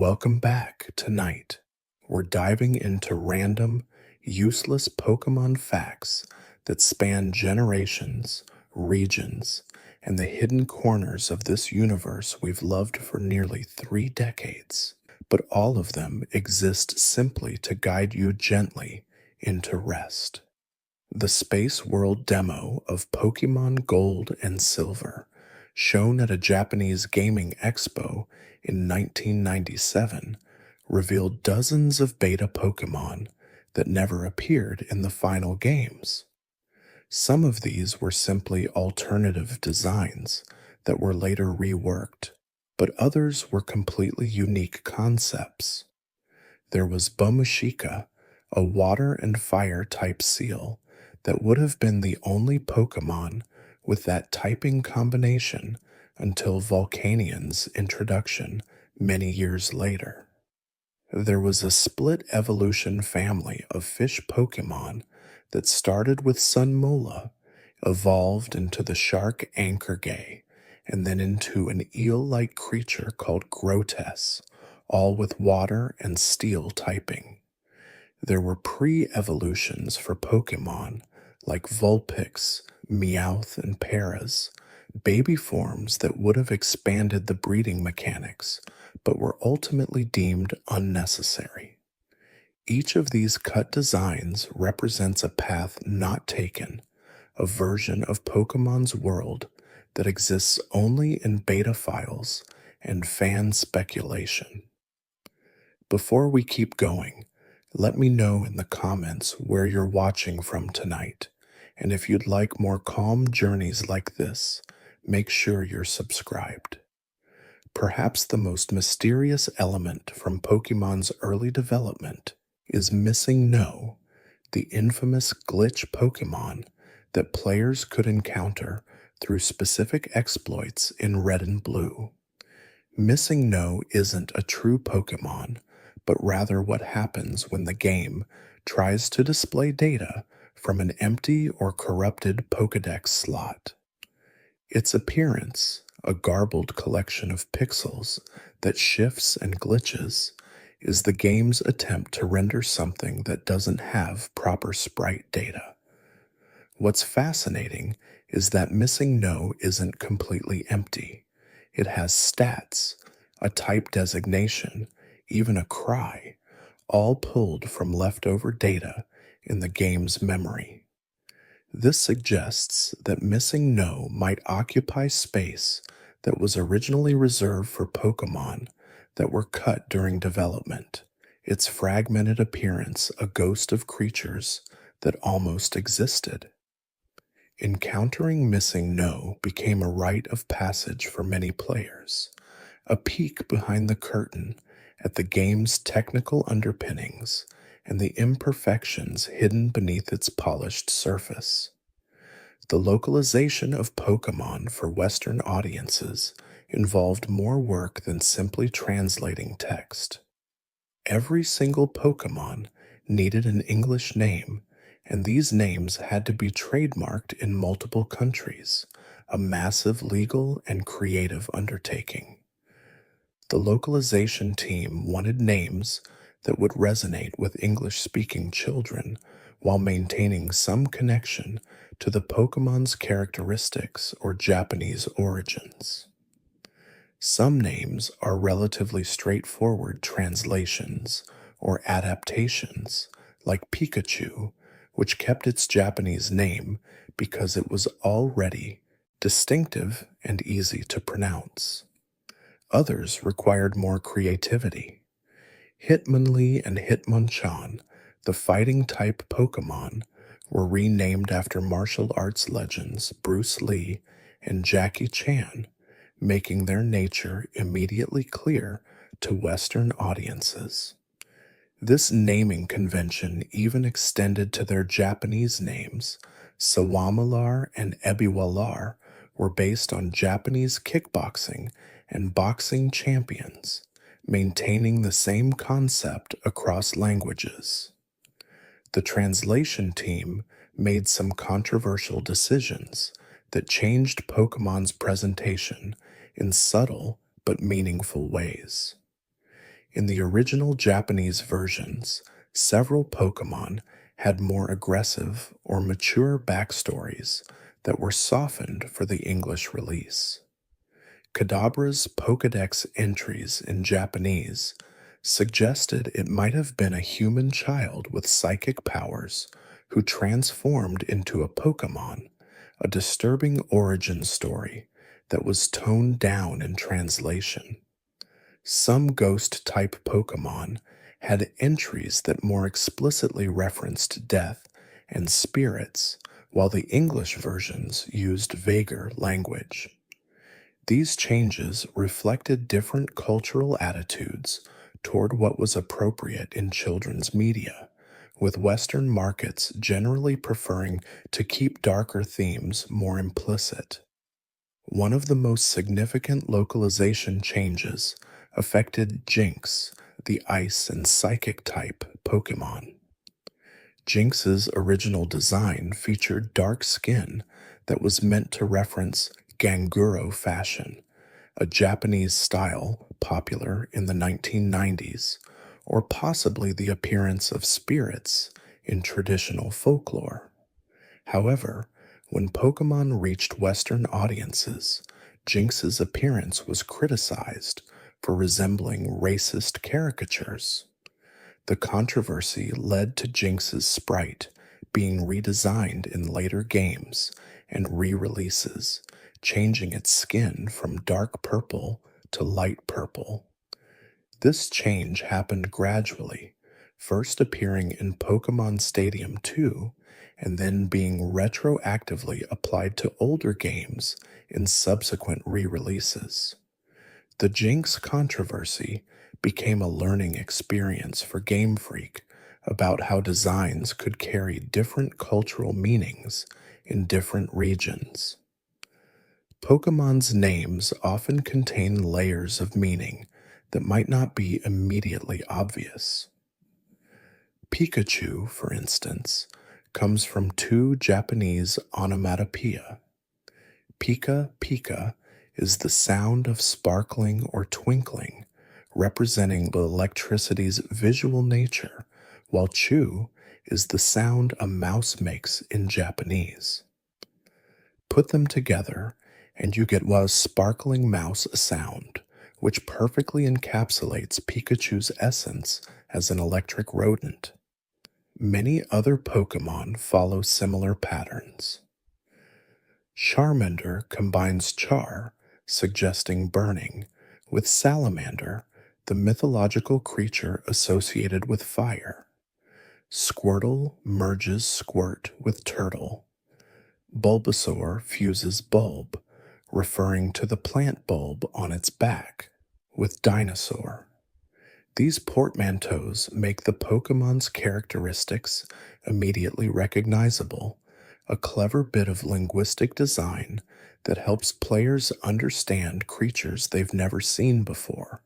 Welcome back. Tonight, we're diving into random, useless Pokemon facts that span generations, regions, and the hidden corners of this universe we've loved for nearly 3 decades. But all of them exist simply to guide you gently into rest. The Space World demo of Pokemon Gold and Silver, shown at a Japanese gaming expo in 1997, revealed dozens of beta Pokemon that never appeared in the final games. Some of these were simply alternative designs that were later reworked, but others were completely unique concepts. There was Bomushika, a water and fire type seal that would have been the only Pokemon with that typing combination until Volcanian's introduction many years later. There was a split evolution family of fish Pokemon that started with Sunmola, evolved into the shark Anchorgay, and then into an eel-like creature called Grotess, all with water and steel typing. There were pre-evolutions for Pokemon like Vulpix, Meowth, and Paras, baby forms that would have expanded the breeding mechanics, but were ultimately deemed unnecessary. Each of these cut designs represents a path not taken, a version of Pokemon's world that exists only in beta files and fan speculation. Before we keep going, let me know in the comments where you're watching from tonight, and if you'd like more calm journeys like this, make sure you're subscribed. Perhaps the most mysterious element from Pokemon's early development is Missing No, the infamous glitch Pokemon that players could encounter through specific exploits in Red and Blue. Missing No isn't a true Pokemon, but rather what happens when the game tries to display data from an empty or corrupted Pokédex slot. Its appearance, a garbled collection of pixels that shifts and glitches, is the game's attempt to render something that doesn't have proper sprite data. What's fascinating is that Missing No isn't completely empty. It has stats, a type designation, even a cry, all pulled from leftover data in the game's memory. This suggests that Missing No might occupy space that was originally reserved for Pokemon that were cut during development, its fragmented appearance a ghost of creatures that almost existed. Encountering Missing No became a rite of passage for many players, a peek behind the curtain at the game's technical underpinnings and the imperfections hidden beneath its polished surface. The localization of Pokemon for Western audiences involved more work than simply translating text. Every single Pokemon needed an English name, and these names had to be trademarked in multiple countries, a massive legal and creative undertaking. The localization team wanted names that would resonate with English-speaking children while maintaining some connection to the Pokemon's characteristics or Japanese origins. Some names are relatively straightforward translations or adaptations, like Pikachu, which kept its Japanese name because it was already distinctive and easy to pronounce. Others required more creativity. Hitmonlee and Hitmonchan, the fighting-type Pokemon, were renamed after martial arts legends Bruce Lee and Jackie Chan, making their nature immediately clear to Western audiences. This naming convention even extended to their Japanese names. Sawamalar and Ebiwalar were based on Japanese kickboxing and boxing champions, maintaining the same concept across languages. The translation team made some controversial decisions that changed Pokemon's presentation in subtle but meaningful ways. In the original Japanese versions, several Pokémon had more aggressive or mature backstories that were softened for the English release. Kadabra's Pokedex entries in Japanese suggested it might have been a human child with psychic powers who transformed into a Pokemon, a disturbing origin story that was toned down in translation. Some ghost type Pokemon had entries that more explicitly referenced death and spirits, while the English versions used vaguer language. These changes reflected different cultural attitudes toward what was appropriate in children's media, with Western markets generally preferring to keep darker themes more implicit. One of the most significant localization changes affected Jinx, the ice and psychic type Pokemon. Jinx's original design featured dark skin that was meant to reference Ganguro fashion, a Japanese style popular in the 1990s, or possibly the appearance of spirits in traditional folklore. However, when Pokemon reached Western audiences, Jinx's appearance was criticized for resembling racist caricatures. The controversy led to Jinx's sprite being redesigned in later games and re-releases, changing its skin from dark purple to light purple. This change happened gradually, first appearing in Pokémon Stadium 2 and then being retroactively applied to older games in subsequent re-releases. The Jinx controversy became a learning experience for Game Freak about how designs could carry different cultural meanings in different regions. Pokemon's names often contain layers of meaning that might not be immediately obvious. Pikachu, for instance, comes from two Japanese onomatopoeia. Pika pika is the sound of sparkling or twinkling, representing the electricity's visual nature, while chu is the sound a mouse makes in Japanese. Put them together, and you get a sparkling mouse sound, which perfectly encapsulates Pikachu's essence as an electric rodent. Many other Pokemon follow similar patterns. Charmander combines char, suggesting burning, with salamander, the mythological creature associated with fire. Squirtle merges squirt with turtle. Bulbasaur fuses bulb, referring to the plant bulb on its back, with dinosaur. These portmanteaus make the Pokemon's characteristics immediately recognizable, a clever bit of linguistic design that helps players understand creatures they've never seen before.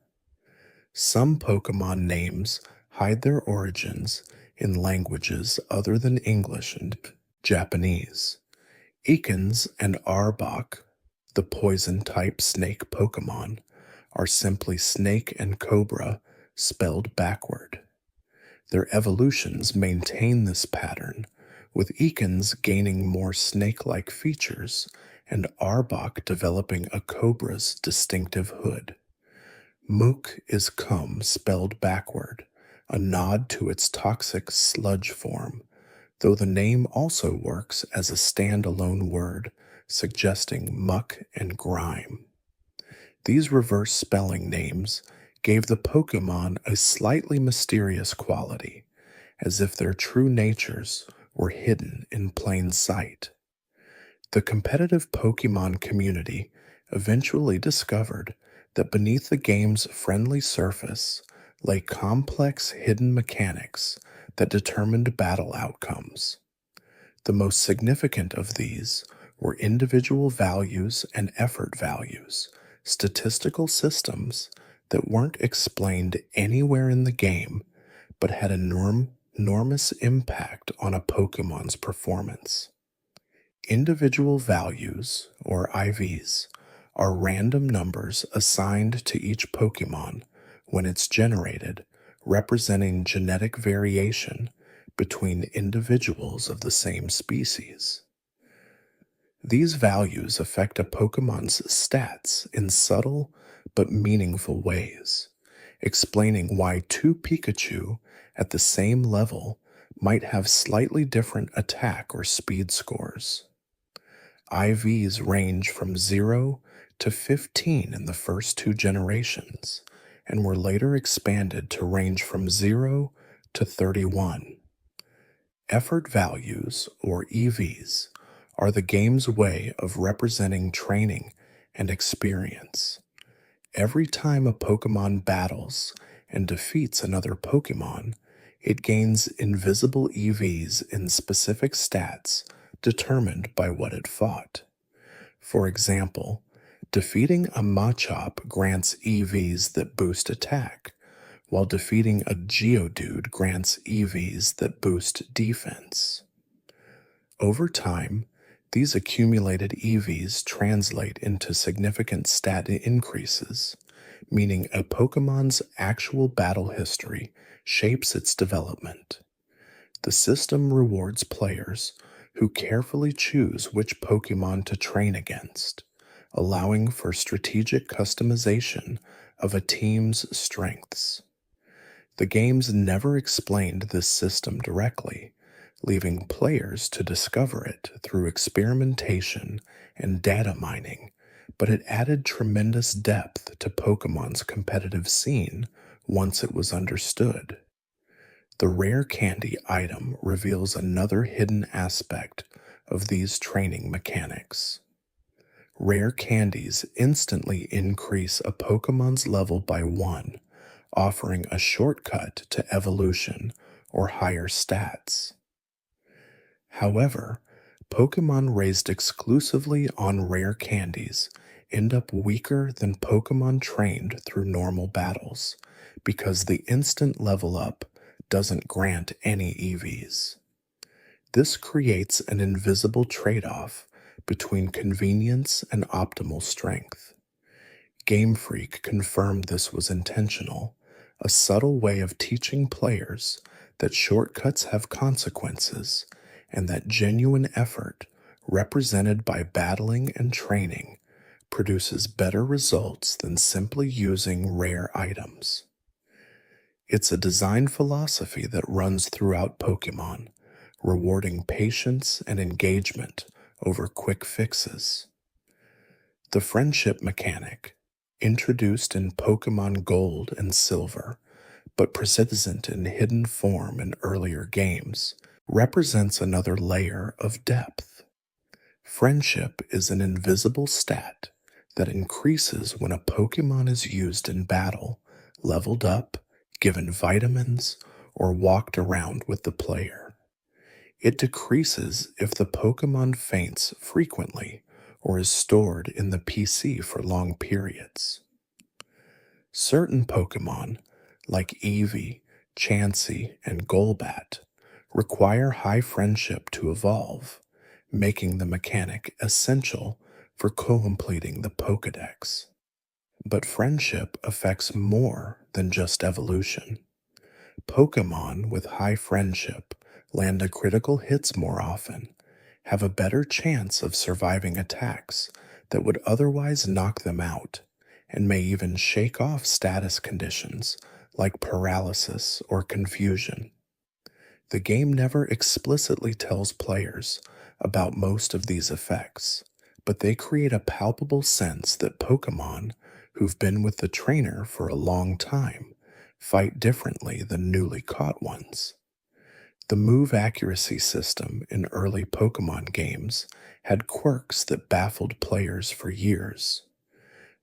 Some Pokemon names hide their origins in languages other than English and Japanese. Ekans and Arbok, the poison-type snake Pokemon, are simply snake and cobra spelled backward. Their evolutions maintain this pattern, with Ekans gaining more snake-like features and Arbok developing a cobra's distinctive hood. Mook is cum spelled backward, a nod to its toxic sludge form, though the name also works as a standalone word, suggesting muck and grime. These reverse spelling names gave the Pokemon a slightly mysterious quality, as if their true natures were hidden in plain sight. The competitive Pokemon community eventually discovered that beneath the game's friendly surface lay complex hidden mechanics that determined battle outcomes. The most significant of these were individual values and effort values, statistical systems that weren't explained anywhere in the game but had enormous impact on a Pokemon's performance. Individual values, or IVs, are random numbers assigned to each Pokemon when it's generated, representing genetic variation between individuals of the same species. These values affect a Pokemon's stats in subtle but meaningful ways, explaining why two Pikachu at the same level might have slightly different attack or speed scores. IVs range from 0 to 15 in the first two generations, and were later expanded to range from 0 to 31. Effort values, or EVs, are the game's way of representing training and experience. Every time a Pokemon battles and defeats another Pokemon, it gains invisible EVs in specific stats determined by what it fought. For example, defeating a Machop grants EVs that boost attack, while defeating a Geodude grants EVs that boost defense. Over time, these accumulated EVs translate into significant stat increases, meaning a Pokemon's actual battle history shapes its development. The system rewards players who carefully choose which Pokemon to train against, allowing for strategic customization of a team's strengths. The games never explained this system directly, leaving players to discover it through experimentation and data mining, but it added tremendous depth to Pokemon's competitive scene once it was understood. The rare candy item reveals another hidden aspect of these training mechanics. Rare candies instantly increase a Pokemon's level by 1, offering a shortcut to evolution or higher stats. However, Pokemon raised exclusively on rare candies end up weaker than Pokemon trained through normal battles, because the instant level up doesn't grant any EVs. This creates an invisible trade-off between convenience and optimal strength. Game Freak confirmed this was intentional, a subtle way of teaching players that shortcuts have consequences and that genuine effort, represented by battling and training, produces better results than simply using rare items. It's a design philosophy that runs throughout Pokémon, rewarding patience and engagement over quick fixes. The friendship mechanic, introduced in Pokémon Gold and Silver, but present in hidden form in earlier games, represents another layer of depth. Friendship is an invisible stat that increases when a Pokémon is used in battle, leveled up, given vitamins, or walked around with the player. It decreases if the Pokémon faints frequently or is stored in the PC for long periods. Certain Pokémon, like Eevee, Chansey, and Golbat, require high friendship to evolve, making the mechanic essential for completing the Pokédex. But friendship affects more than just evolution. Pokémon with high friendship land a critical hits more often, have a better chance of surviving attacks that would otherwise knock them out, and may even shake off status conditions like paralysis or confusion. The game never explicitly tells players about most of these effects, but they create a palpable sense that Pokémon, who've been with the trainer for a long time, fight differently than newly caught ones. The move accuracy system in early Pokémon games had quirks that baffled players for years.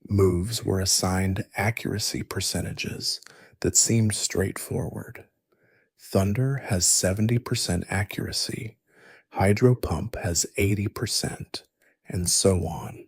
Moves were assigned accuracy percentages that seemed straightforward. Thunder has 70% accuracy, Hydro Pump has 80%, and so on.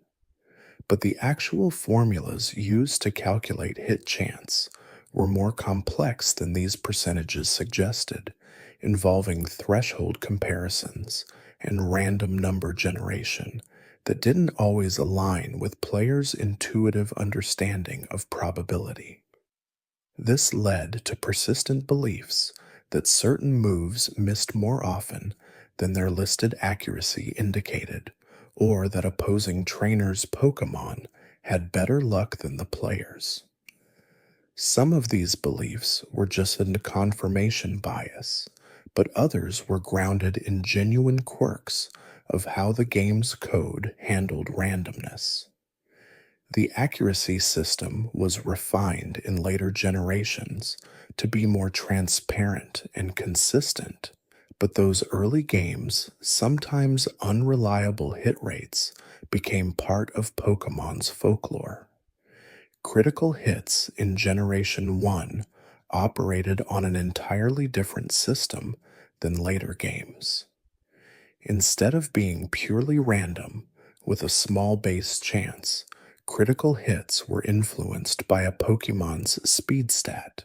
But the actual formulas used to calculate hit chance were more complex than these percentages suggested, involving threshold comparisons and random number generation that didn't always align with players' intuitive understanding of probability. This led to persistent beliefs that certain moves missed more often than their listed accuracy indicated, or that opposing trainers' Pokémon had better luck than the players. Some of these beliefs were just a confirmation bias, but others were grounded in genuine quirks of how the game's code handled randomness. The accuracy system was refined in later generations to be more transparent and consistent, but those early games' sometimes unreliable hit rates became part of Pokemon's folklore. Critical hits in Generation 1 operated on an entirely different system than later games. Instead of being purely random, with a small base chance, critical hits were influenced by a Pokemon's speed stat.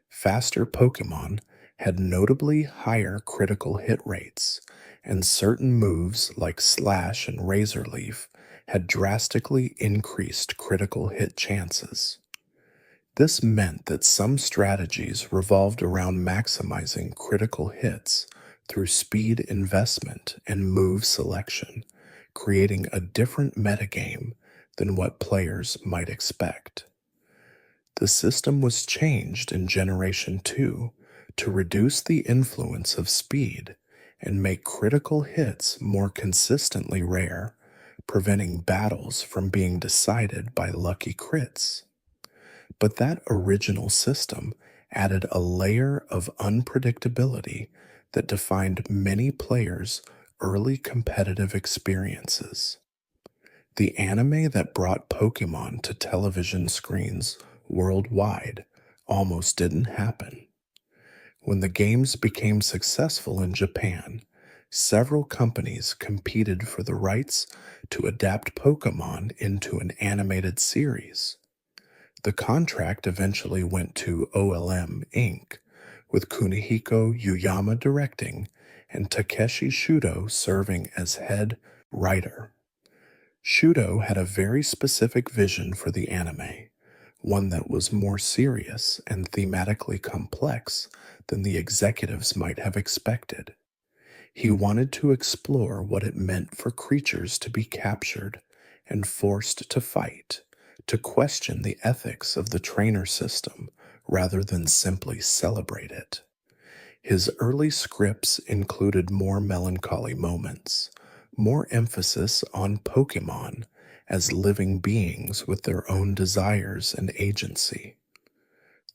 Faster Pokemon had notably higher critical hit rates, and certain moves like Slash and Razor Leaf had drastically increased critical hit chances. This meant that some strategies revolved around maximizing critical hits through speed investment and move selection, creating a different metagame than what players might expect. The system was changed in Generation 2 to reduce the influence of speed and make critical hits more consistently rare, preventing battles from being decided by lucky crits. But that original system added a layer of unpredictability that defined many players' early competitive experiences. The anime that brought Pokemon to television screens worldwide almost didn't happen. When the games became successful in Japan, several companies competed for the rights to adapt Pokemon into an animated series. The contract eventually went to OLM Inc., with Kunihiko Yuyama directing and Takeshi Shudo serving as head writer. Shudo had a very specific vision for the anime, one that was more serious and thematically complex than the executives might have expected. He wanted to explore what it meant for creatures to be captured and forced to fight, to question the ethics of the trainer system rather than simply celebrate it. His early scripts included more melancholy moments, more emphasis on Pokemon as living beings with their own desires and agency.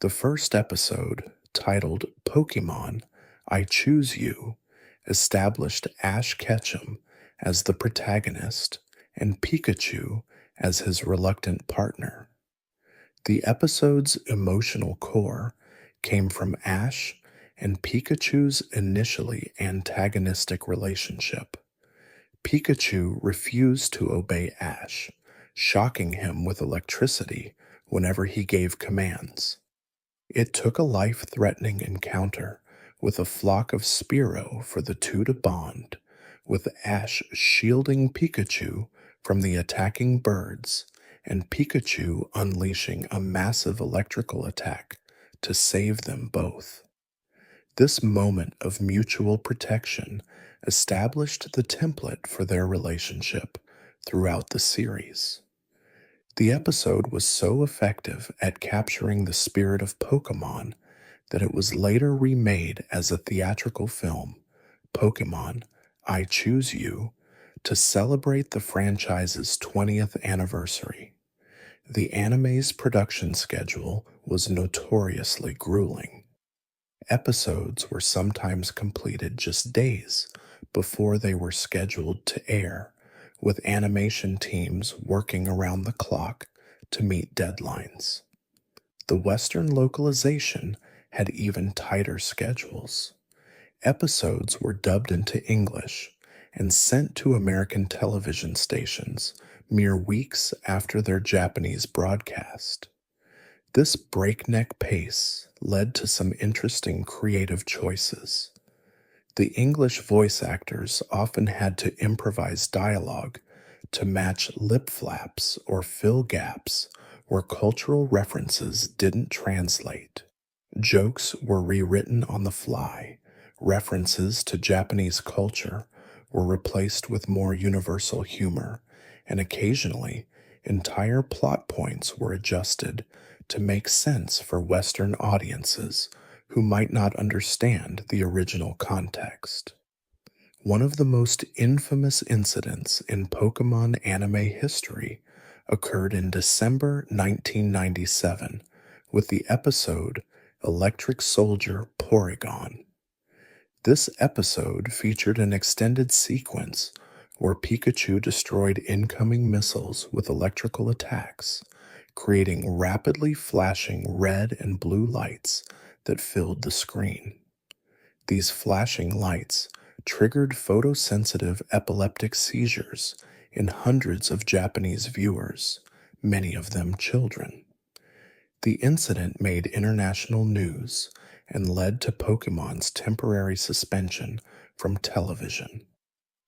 The first episode, titled Pokemon, I Choose You, established Ash Ketchum as the protagonist and Pikachu as his reluctant partner. The episode's emotional core came from Ash and Pikachu's initially antagonistic relationship. Pikachu refused to obey Ash, shocking him with electricity whenever he gave commands. It took a life-threatening encounter with a flock of Spearow for the two to bond, with Ash shielding Pikachu from the attacking birds and Pikachu unleashing a massive electrical attack to save them both. This moment of mutual protection established the template for their relationship throughout the series. The episode was so effective at capturing the spirit of Pokemon that it was later remade as a theatrical film, Pokemon, I Choose You, to celebrate the franchise's 20th anniversary. The anime's production schedule was notoriously grueling. Episodes were sometimes completed just days before they were scheduled to air, with animation teams working around the clock to meet deadlines. The Western localization had even tighter schedules. Episodes were dubbed into English and sent to American television stations mere weeks after their Japanese broadcast. This breakneck pace led to some interesting creative choices. The English voice actors often had to improvise dialogue to match lip flaps or fill gaps where cultural references didn't translate. Jokes were rewritten on the fly. References to Japanese culture were replaced with more universal humor, and occasionally, entire plot points were adjusted to make sense for Western audiences who might not understand the original context. One of the most infamous incidents in Pokemon anime history occurred in December 1997 with the episode Electric Soldier Porygon. This episode featured an extended sequence where Pikachu destroyed incoming missiles with electrical attacks, creating rapidly flashing red and blue lights that filled the screen. These flashing lights triggered photosensitive epileptic seizures in hundreds of Japanese viewers, many of them children. The incident made international news and led to Pokemon's temporary suspension from television.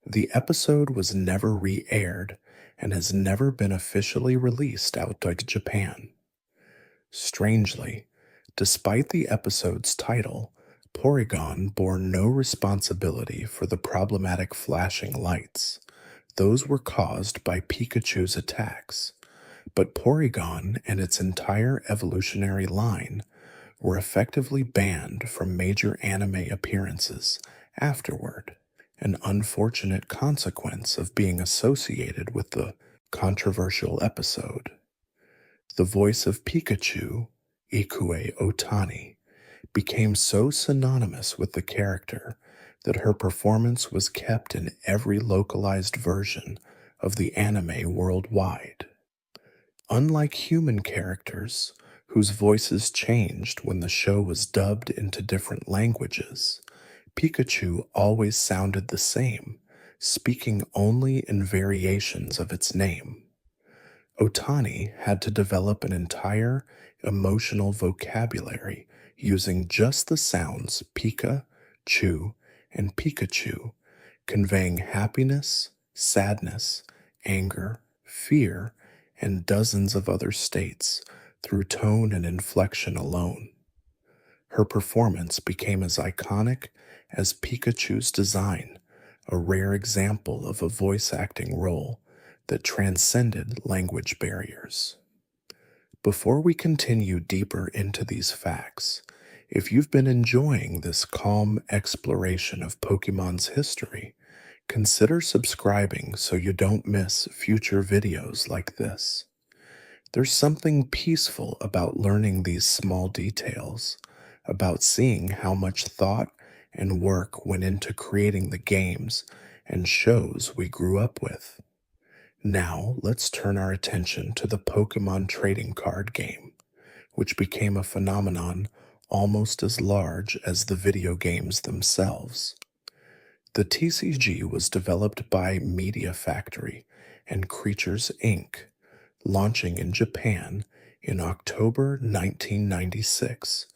The episode was never re-aired and has never been officially released outside Japan. Strangely, despite the episode's title, Porygon bore no responsibility for the problematic flashing lights. Those were caused by Pikachu's attacks, but Porygon and its entire evolutionary line were effectively banned from major anime appearances afterward, an unfortunate consequence of being associated with the controversial episode. The voice of Pikachu, Ikue Otani, became so synonymous with the character that her performance was kept in every localized version of the anime worldwide. Unlike human characters, whose voices changed when the show was dubbed into different languages, Pikachu always sounded the same, speaking only in variations of its name. Otani had to develop an entire emotional vocabulary using just the sounds Pika, Chu, and Pikachu, conveying happiness, sadness, anger, fear, and dozens of other states through tone and inflection alone. Her performance became as iconic as Pikachu's design, a rare example of a voice acting role that transcended language barriers. Before we continue deeper into these facts, if you've been enjoying this calm exploration of Pokemon's history, consider subscribing so you don't miss future videos like this. There's something peaceful about learning these small details, about seeing how much thought and work went into creating the games and shows we grew up with. Now, let's turn our attention to the Pokémon trading card game, which became a phenomenon almost as large as the video games themselves. The TCG was developed by Media Factory and Creatures Inc., launching in Japan in October 1996,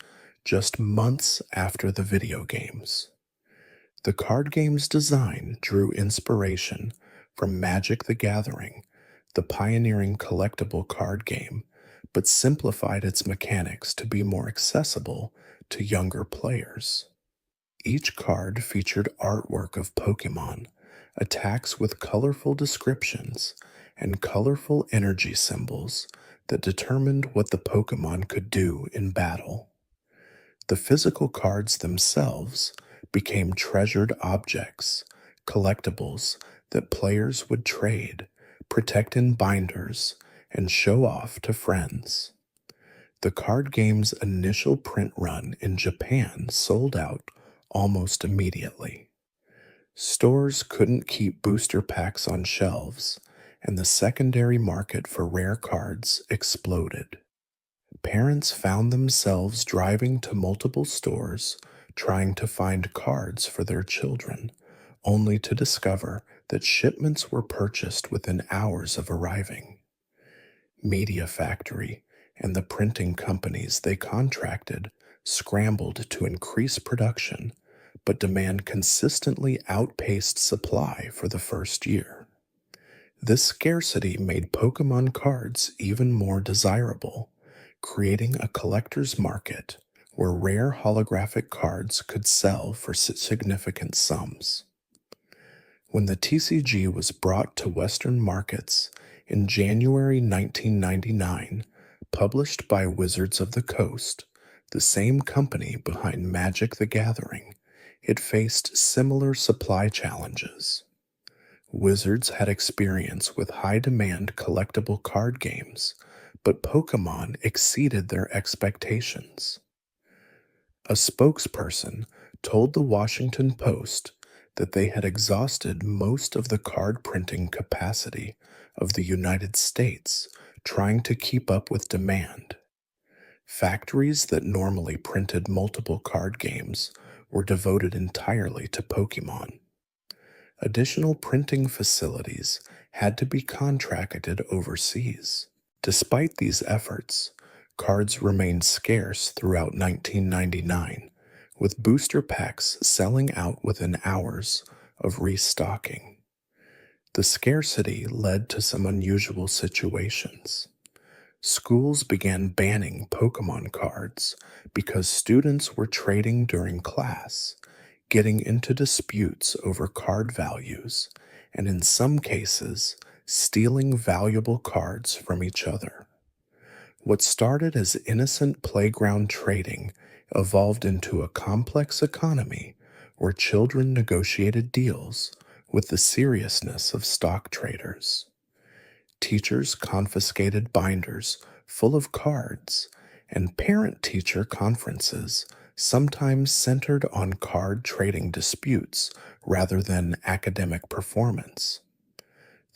just months after the video games. The card game's design drew inspiration from Magic the Gathering, the pioneering collectible card game, but simplified its mechanics to be more accessible to younger players. Each card featured artwork of Pokémon, attacks with colorful descriptions, and colorful energy symbols that determined what the Pokémon could do in battle. The physical cards themselves became treasured objects, collectibles that players would trade, protect in binders, and show off to friends. The card game's initial print run in Japan sold out almost immediately. Stores couldn't keep booster packs on shelves, and the secondary market for rare cards exploded. Parents found themselves driving to multiple stores trying to find cards for their children, only to discover that shipments were purchased within hours of arriving. Media Factory and the printing companies they contracted scrambled to increase production, but demand consistently outpaced supply for the first year. This scarcity made Pokemon cards even more desirable, creating a collector's market where rare holographic cards could sell for significant sums. When the TCG was brought to Western markets in January 1999, published by Wizards of the Coast, the same company behind Magic the Gathering, it faced similar supply challenges. Wizards had experience with high demand collectible card games, but Pokemon exceeded their expectations. A spokesperson told the Washington Post that they had exhausted most of the card printing capacity of the United States trying to keep up with demand. Factories that normally printed multiple card games were devoted entirely to Pokemon. Additional printing facilities had to be contracted overseas. Despite these efforts, cards remained scarce throughout 1999, with booster packs selling out within hours of restocking. The scarcity led to some unusual situations. Schools began banning Pokemon cards because students were trading during class, getting into disputes over card values, and in some cases, stealing valuable cards from each other. What started as innocent playground trading evolved into a complex economy where children negotiated deals with the seriousness of stock traders. Teachers confiscated binders full of cards, and parent-teacher conferences sometimes centered on card trading disputes rather than academic performance.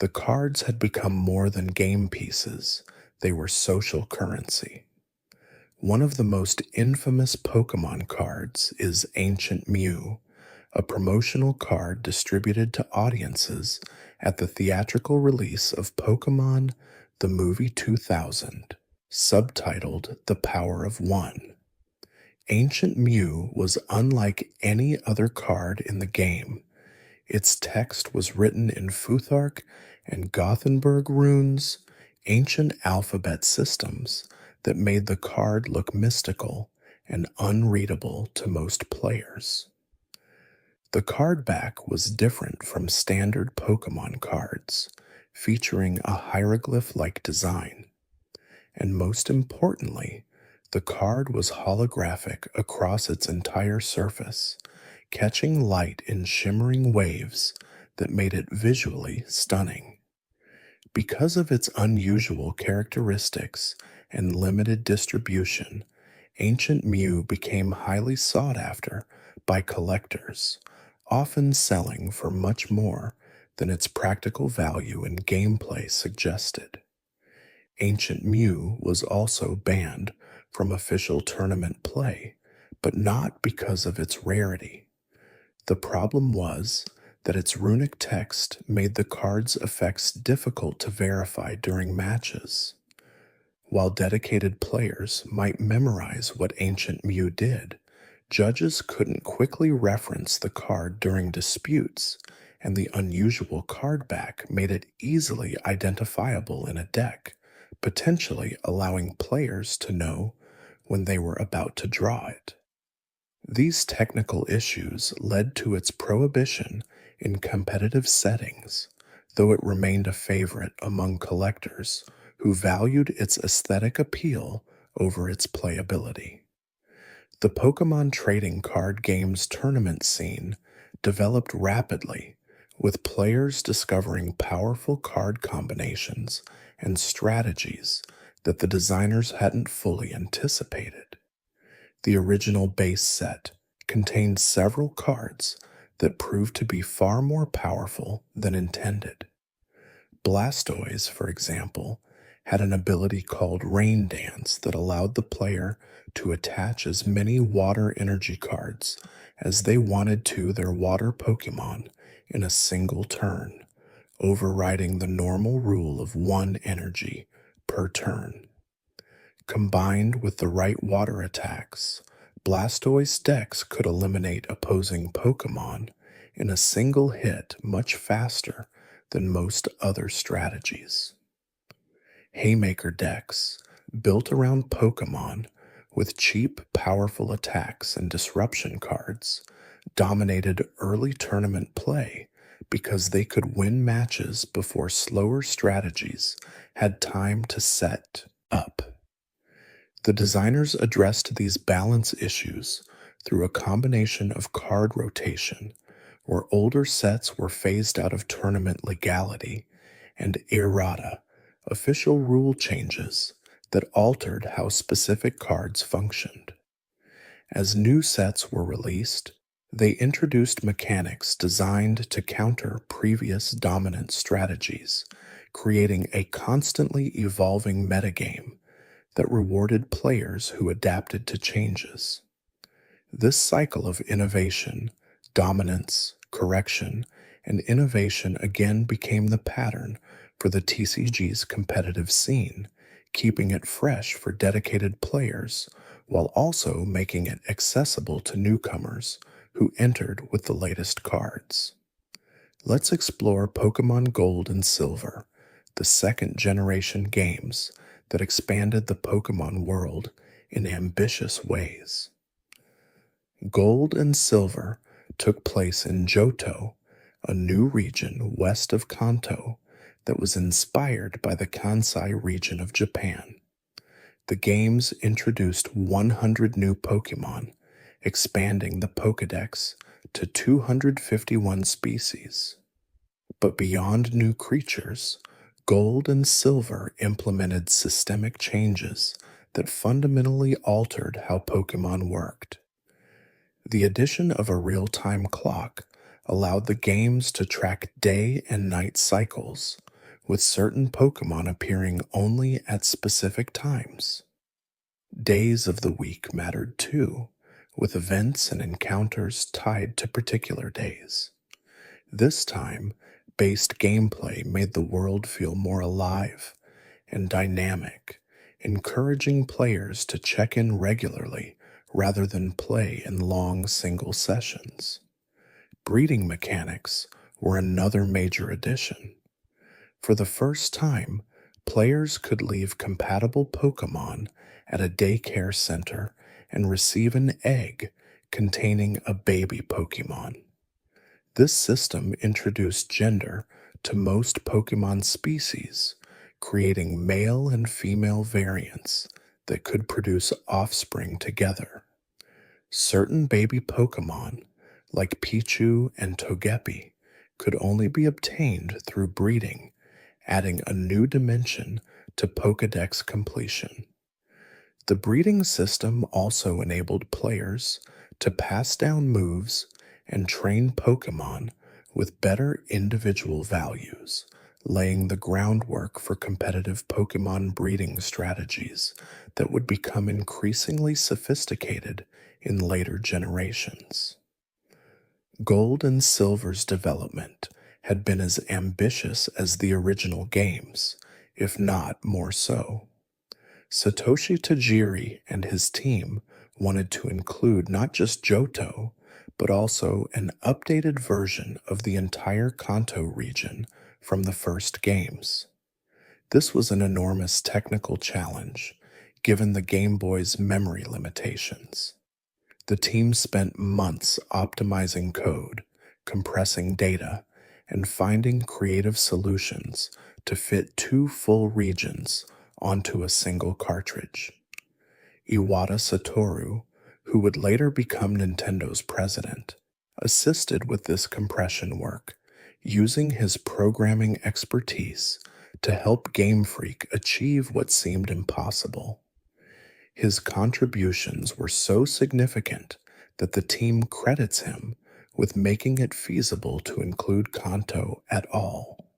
The cards had become more than game pieces, they were social currency. One of the most infamous Pokemon cards is Ancient Mew, a promotional card distributed to audiences at the theatrical release of Pokémon the Movie 2000, subtitled The Power of One. Ancient Mew was unlike any other card in the game. Its text was written in Futhark and Gothenburg runes, ancient alphabet systems that made the card look mystical and unreadable to most players. The card back was different from standard Pokemon cards, featuring a hieroglyph-like design. And most importantly, the card was holographic across its entire surface, catching light in shimmering waves that made it visually stunning. Because of its unusual characteristics and limited distribution, Ancient Mew became highly sought after by collectors, often selling for much more than its practical value and gameplay suggested. Ancient Mew was also banned from official tournament play, but not because of its rarity. The problem was that its runic text made the card's effects difficult to verify during matches. While dedicated players might memorize what Ancient Mew did, judges couldn't quickly reference the card during disputes, and the unusual card back made it easily identifiable in a deck, potentially allowing players to know when they were about to draw it. These technical issues led to its prohibition in competitive settings, though it remained a favorite among collectors who valued its aesthetic appeal over its playability. The Pokemon trading card games tournament scene developed rapidly, with players discovering powerful card combinations and strategies that the designers hadn't fully anticipated. The original base set contained several cards that proved to be far more powerful than intended. Blastoise, for example, had an ability called Rain Dance that allowed the player to attach as many water energy cards as they wanted to their water Pokemon in a single turn, overriding the normal rule of one energy per turn. Combined with the right water attacks, Blastoise decks could eliminate opposing Pokemon in a single hit much faster than most other strategies. Haymaker decks, built around Pokémon, with cheap, powerful attacks and disruption cards, dominated early tournament play because they could win matches before slower strategies had time to set up. The designers addressed these balance issues through a combination of card rotation, where older sets were phased out of tournament legality, and errata, official rule changes that altered how specific cards functioned. As new sets were released, they introduced mechanics designed to counter previous dominant strategies, creating a constantly evolving metagame that rewarded players who adapted to changes. This cycle of innovation, dominance, correction, and innovation again became the pattern for the TCG's competitive scene, keeping it fresh for dedicated players while also making it accessible to newcomers who entered with the latest cards. Let's explore Pokémon Gold and Silver, the second generation games that expanded the Pokémon world in ambitious ways. Gold and Silver took place in Johto, a new region west of Kanto that was inspired by the Kansai region of Japan. The games introduced 100 new Pokémon, expanding the Pokédex to 251 species. But beyond new creatures, Gold and Silver implemented systemic changes that fundamentally altered how Pokémon worked. The addition of a real-time clock allowed the games to track day and night cycles, with certain Pokémon appearing only at specific times. Days of the week mattered too, with events and encounters tied to particular days. This time-based gameplay made the world feel more alive and dynamic, encouraging players to check in regularly rather than play in long single sessions. Breeding mechanics were another major addition. For the first time, players could leave compatible Pokémon at a daycare center and receive an egg containing a baby Pokémon. This system introduced gender to most Pokémon species, creating male and female variants that could produce offspring together. Certain baby Pokémon, like Pichu and Togepi, could only be obtained through breeding, adding a new dimension to Pokédex completion. The breeding system also enabled players to pass down moves and train Pokémon with better individual values, laying the groundwork for competitive Pokémon breeding strategies that would become increasingly sophisticated in later generations. Gold and Silver's development had been as ambitious as the original games, if not more so. Satoshi Tajiri and his team wanted to include not just Johto, but also an updated version of the entire Kanto region from the first games. This was an enormous technical challenge, given the Game Boy's memory limitations. The team spent months optimizing code, compressing data, and finding creative solutions to fit 2 full regions onto a single cartridge. Iwata Satoru, who would later become Nintendo's president, assisted with this compression work, using his programming expertise to help Game Freak achieve what seemed impossible. His contributions were so significant that the team credits him with making it feasible to include Kanto at all.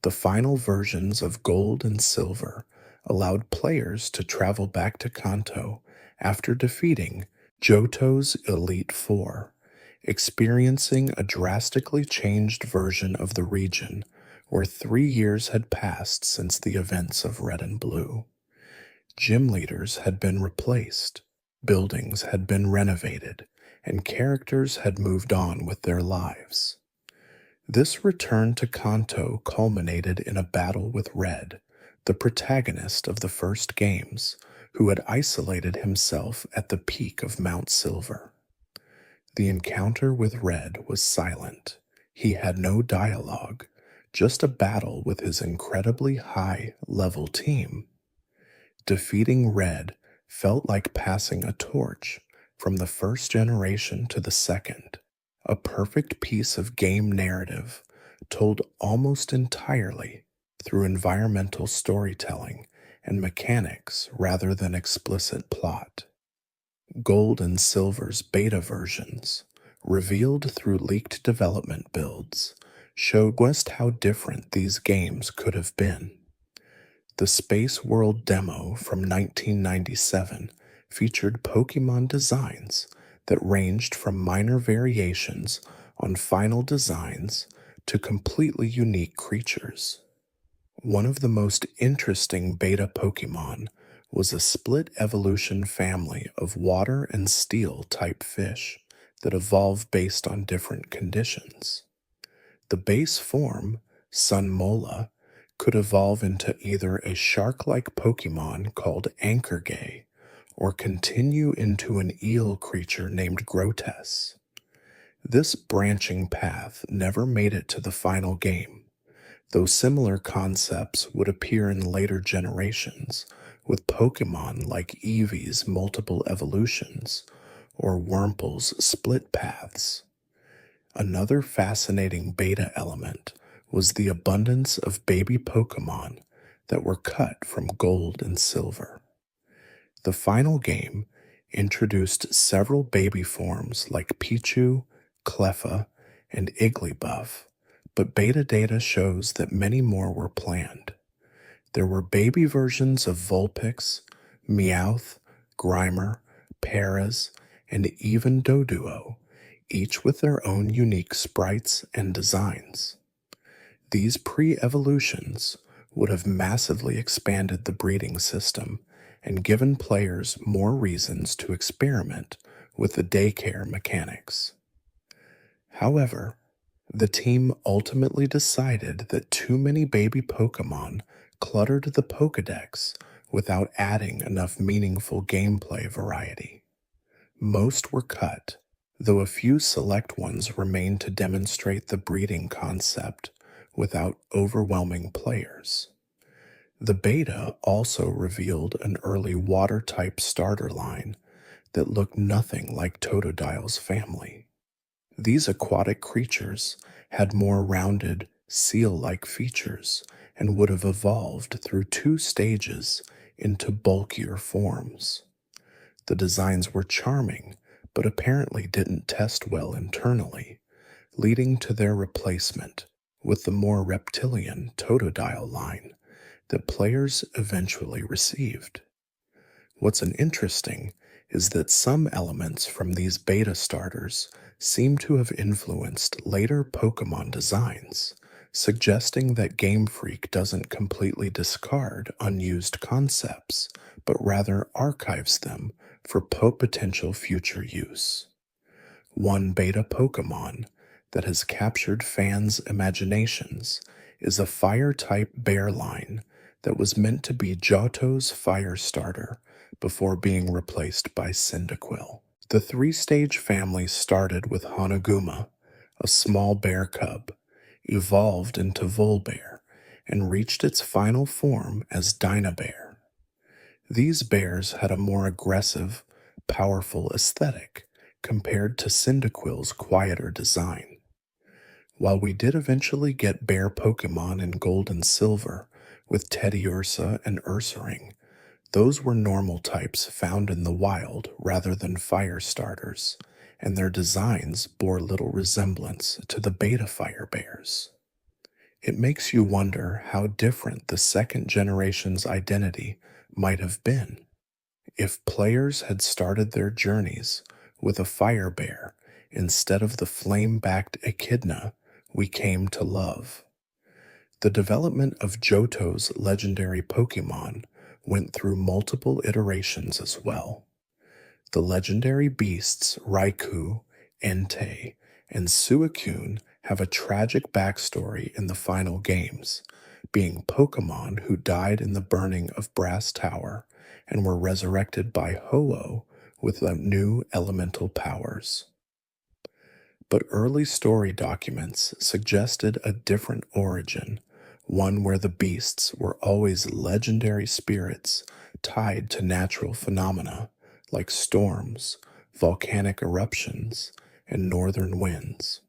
The final versions of Gold and Silver allowed players to travel back to Kanto after defeating Johto's Elite Four, experiencing a drastically changed version of the region where 3 years had passed since the events of Red and Blue. Gym leaders had been replaced, buildings had been renovated, and characters had moved on with their lives. This return to Kanto culminated in a battle with Red, the protagonist of the first games, who had isolated himself at the peak of Mount Silver. The encounter with Red was silent. He had no dialogue, just a battle with his incredibly high level team. Defeating Red felt like passing a torch from the first generation to the second, a perfect piece of game narrative told almost entirely through environmental storytelling and mechanics rather than explicit plot. Gold and Silver's beta versions, revealed through leaked development builds, showed just how different these games could have been. The Space World demo from 1997 featured Pokémon designs that ranged from minor variations on final designs to completely unique creatures. One of the most interesting beta Pokémon was a split evolution family of water and steel type fish that evolve based on different conditions. The base form, Sunmola, could evolve into either a shark-like Pokémon called Anchorgay or continue into an eel creature named Grotess. This branching path never made it to the final game, though similar concepts would appear in later generations with Pokémon like Eevee's multiple evolutions or Wurmple's split paths. Another fascinating beta element was the abundance of baby Pokémon that were cut from Gold and Silver. The final game introduced several baby forms like Pichu, Cleffa, and Igglybuff, but beta data shows that many more were planned. There were baby versions of Vulpix, Meowth, Grimer, Paras, and even Doduo, each with their own unique sprites and designs. These pre-evolutions would have massively expanded the breeding system and given players more reasons to experiment with the daycare mechanics. However, the team ultimately decided that too many baby Pokémon cluttered the Pokédex without adding enough meaningful gameplay variety. Most were cut, though a few select ones remained to demonstrate the breeding concept without overwhelming players. The beta also revealed an early water-type starter line that looked nothing like Totodile's family. These aquatic creatures had more rounded, seal-like features and would have evolved through 2 stages into bulkier forms. The designs were charming, but apparently didn't test well internally, leading to their replacement with the more reptilian Totodile line that players eventually received. What's interesting is that some elements from these beta starters seem to have influenced later Pokémon designs, suggesting that Game Freak doesn't completely discard unused concepts, but rather archives them for potential future use. One beta Pokémon that has captured fans' imaginations is a fire-type bear line that was meant to be Johto's fire starter before being replaced by Cyndaquil. The 3-stage family started with Hanaguma, a small bear cub, evolved into Volbear, and reached its final form as Dynabear. These bears had a more aggressive, powerful aesthetic compared to Cyndaquil's quieter design. While we did eventually get bear Pokémon in Gold and Silver with Teddiursa and Ursaring, those were normal types found in the wild rather than fire starters, and their designs bore little resemblance to the beta fire bears. It makes you wonder how different the second generation's identity might have been. If players had started their journeys with a fire bear instead of the flame-backed echidna we came to love. The development of Johto's legendary Pokémon went through multiple iterations as well. The legendary beasts Raikou, Entei, and Suicune have a tragic backstory in the final games, being Pokémon who died in the burning of Brass Tower and were resurrected by Ho-Oh with the new elemental powers. But early story documents suggested a different origin, one where the beasts were always legendary spirits tied to natural phenomena like storms, volcanic eruptions, and northern winds.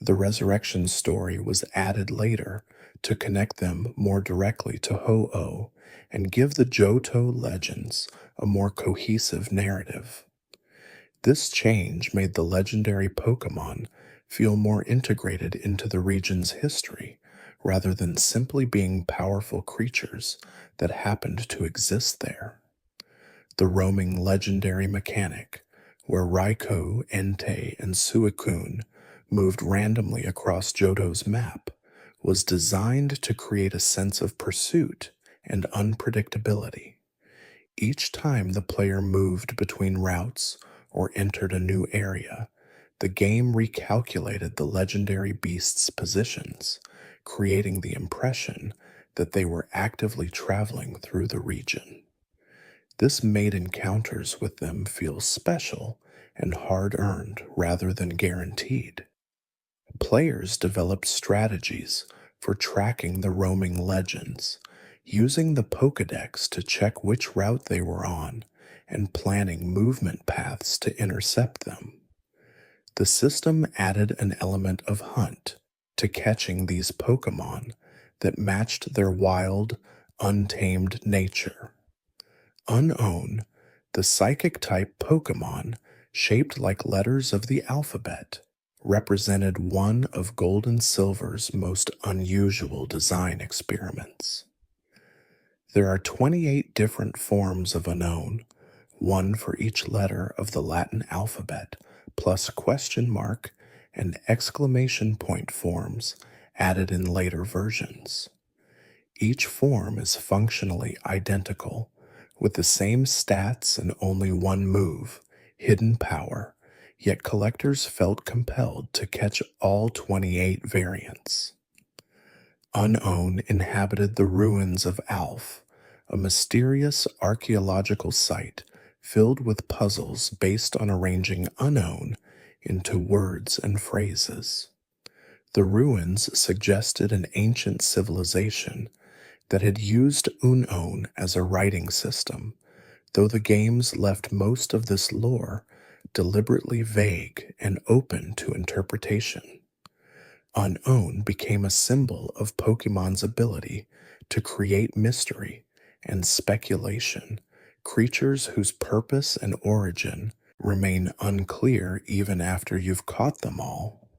The resurrection story was added later to connect them more directly to Ho-Oh and give the Johto legends a more cohesive narrative. This change made the legendary Pokémon feel more integrated into the region's history rather than simply being powerful creatures that happened to exist there. The roaming legendary mechanic, where Raikou, Entei, and Suicune moved randomly across Johto's map, was designed to create a sense of pursuit and unpredictability. Each time the player moved between routes or entered a new area, the game recalculated the legendary beasts' positions, creating the impression that they were actively traveling through the region. This made encounters with them feel special and hard-earned rather than guaranteed. Players developed strategies for tracking the roaming legends, using the Pokédex to check which route they were on and planning movement paths to intercept them. The system added an element of hunt to catching these Pokémon that matched their wild, untamed nature. Unown, the psychic-type Pokémon, shaped like letters of the alphabet, represented one of Gold and Silver's most unusual design experiments. There are 28 different forms of Unown, one for each letter of the Latin alphabet, plus question mark and exclamation point forms added in later versions. Each form is functionally identical, with the same stats and only one move, hidden power, yet collectors felt compelled to catch all 28 variants. Unown inhabited the ruins of Alf, a mysterious archaeological site filled with puzzles based on arranging unknown into words and phrases. The ruins suggested an ancient civilization that had used Unown as a writing system, though the games left most of this lore deliberately vague and open to interpretation. Unown became a symbol of Pokemon's ability to create mystery and speculation, creatures whose purpose and origin remain unclear even after you've caught them all.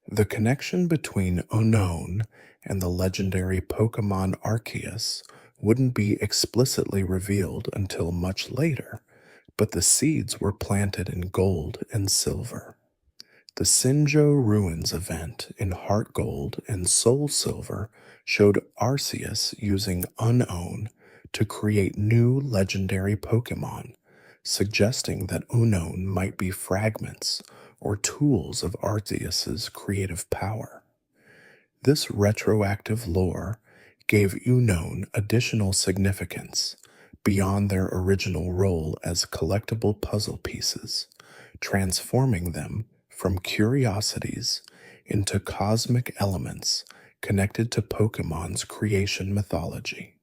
The connection between Unown and the legendary Pokemon Arceus wouldn't be explicitly revealed until much later, but the seeds were planted in Gold and Silver. The Sinjo Ruins event in Heart Gold and Soul Silver showed Arceus using Unown to create new legendary Pokemon, suggesting that Unown might be fragments or tools of Arceus's creative power. This retroactive lore gave Unown additional significance beyond their original role as collectible puzzle pieces, transforming them from curiosities into cosmic elements connected to Pokemon's creation mythology.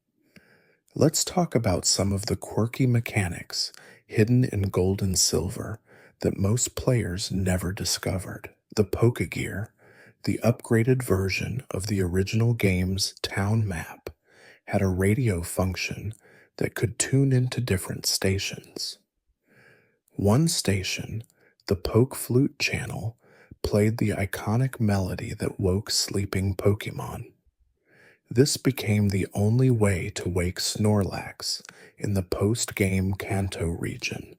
Let's talk about some of the quirky mechanics hidden in Gold and Silver that most players never discovered. The Pokegear, the upgraded version of the original game's town map, had a radio function that could tune into different stations. One station, the Poke Flute channel, played the iconic melody that woke sleeping Pokemon. This became the only way to wake Snorlax in the post-game Kanto region,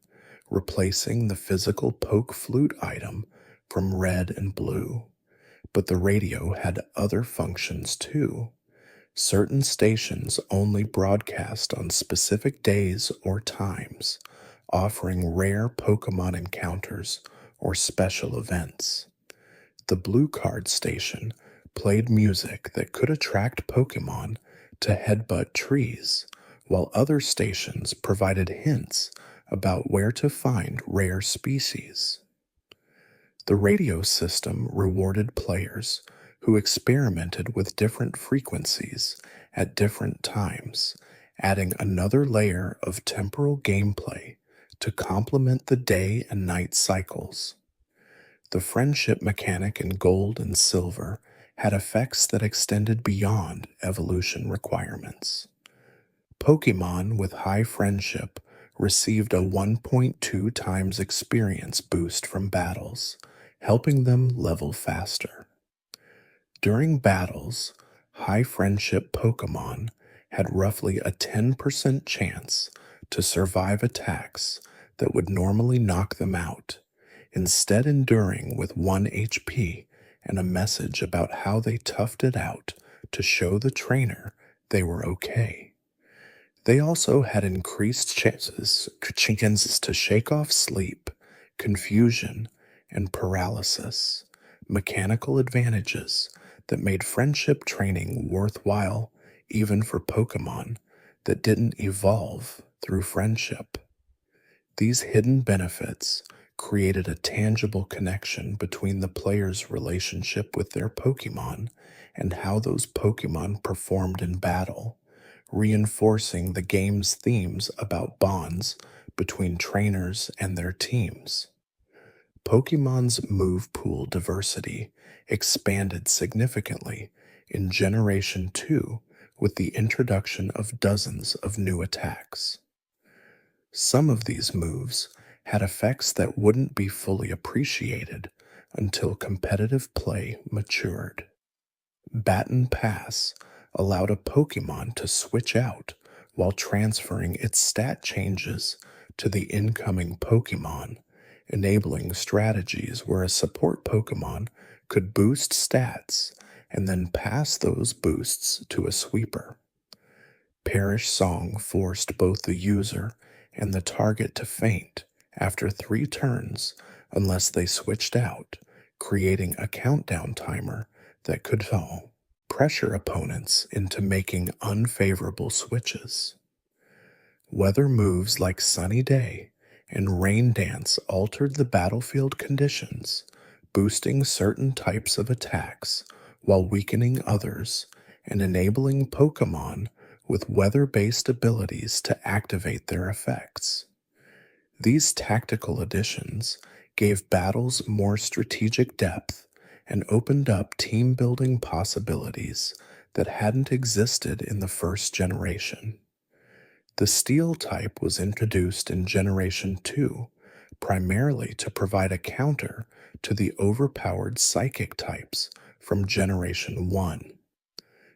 replacing the physical Poke Flute item from Red and Blue. But the radio had other functions too. Certain stations only broadcast on specific days or times, offering rare Pokemon encounters or special events. The blue card station played music that could attract Pokémon to headbutt trees, while other stations provided hints about where to find rare species. The radio system rewarded players who experimented with different frequencies at different times, adding another layer of temporal gameplay to complement the day and night cycles. The friendship mechanic in Gold and Silver had effects that extended beyond evolution requirements. Pokemon with high friendship received a 1.2 times experience boost from battles, helping them level faster. During battles, high friendship Pokemon had roughly a 10% chance to survive attacks that would normally knock them out, instead enduring with 1 HP and a message about how they toughed it out to show the trainer they were okay. They also had increased chances to shake off sleep, confusion, and paralysis, mechanical advantages that made friendship training worthwhile even for Pokemon that didn't evolve through friendship. These hidden benefits created a tangible connection between the player's relationship with their Pokemon and how those Pokemon performed in battle, reinforcing the game's themes about bonds between trainers and their teams. Pokemon's move pool diversity expanded significantly in Generation 2 with the introduction of dozens of new attacks. Some of these moves had effects that wouldn't be fully appreciated until competitive play matured. Baton Pass allowed a Pokemon to switch out while transferring its stat changes to the incoming Pokemon, enabling strategies where a support Pokemon could boost stats and then pass those boosts to a sweeper. Perish Song forced both the user and the target to faint after 3 turns unless they switched out, creating a countdown timer that could pressure opponents into making unfavorable switches. Weather moves like Sunny Day and Rain Dance altered the battlefield conditions, boosting certain types of attacks while weakening others and enabling Pokemon with weather-based abilities to activate their effects. These tactical additions gave battles more strategic depth and opened up team-building possibilities that hadn't existed in the first generation. The Steel type was introduced in Generation 2 primarily to provide a counter to the overpowered Psychic types from Generation 1.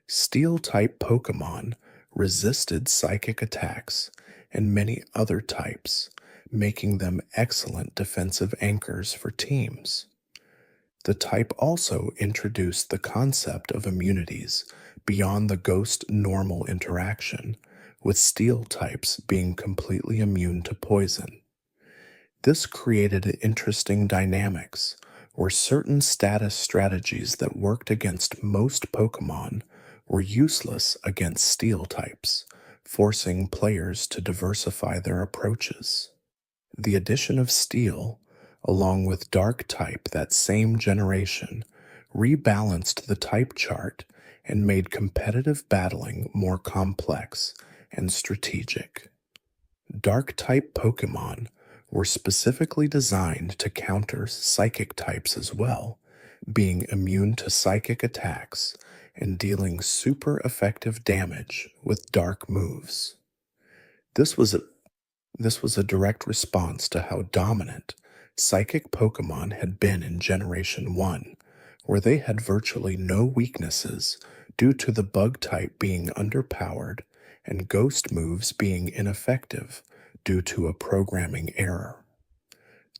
Steel-type Pokemon resisted Psychic attacks and many other types, making them excellent defensive anchors for teams. The type also introduced the concept of immunities beyond the ghost-normal interaction, with Steel types being completely immune to poison. This created interesting dynamics where certain status strategies that worked against most Pokemon were useless against Steel types, forcing players to diversify their approaches. The addition of Steel, along with Dark type that same generation, rebalanced the type chart and made competitive battling more complex and strategic. Dark type Pokemon were specifically designed to counter Psychic types as well, being immune to Psychic attacks and dealing super effective damage with dark moves. This was a direct response to how dominant Psychic Pokemon had been in Generation 1, where they had virtually no weaknesses due to the Bug type being underpowered and Ghost moves being ineffective due to a programming error.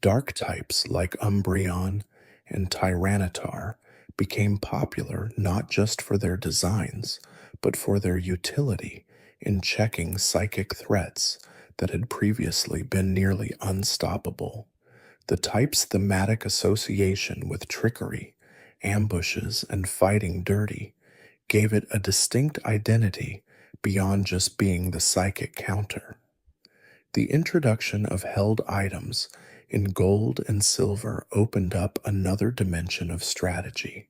Dark types like Umbreon and Tyranitar became popular not just for their designs, but for their utility in checking Psychic threats that had previously been nearly unstoppable. The type's thematic association with trickery ambushes, and fighting dirty gave it a distinct identity beyond just being the psychic counter. The introduction of held items in gold and silver opened up another dimension of strategy.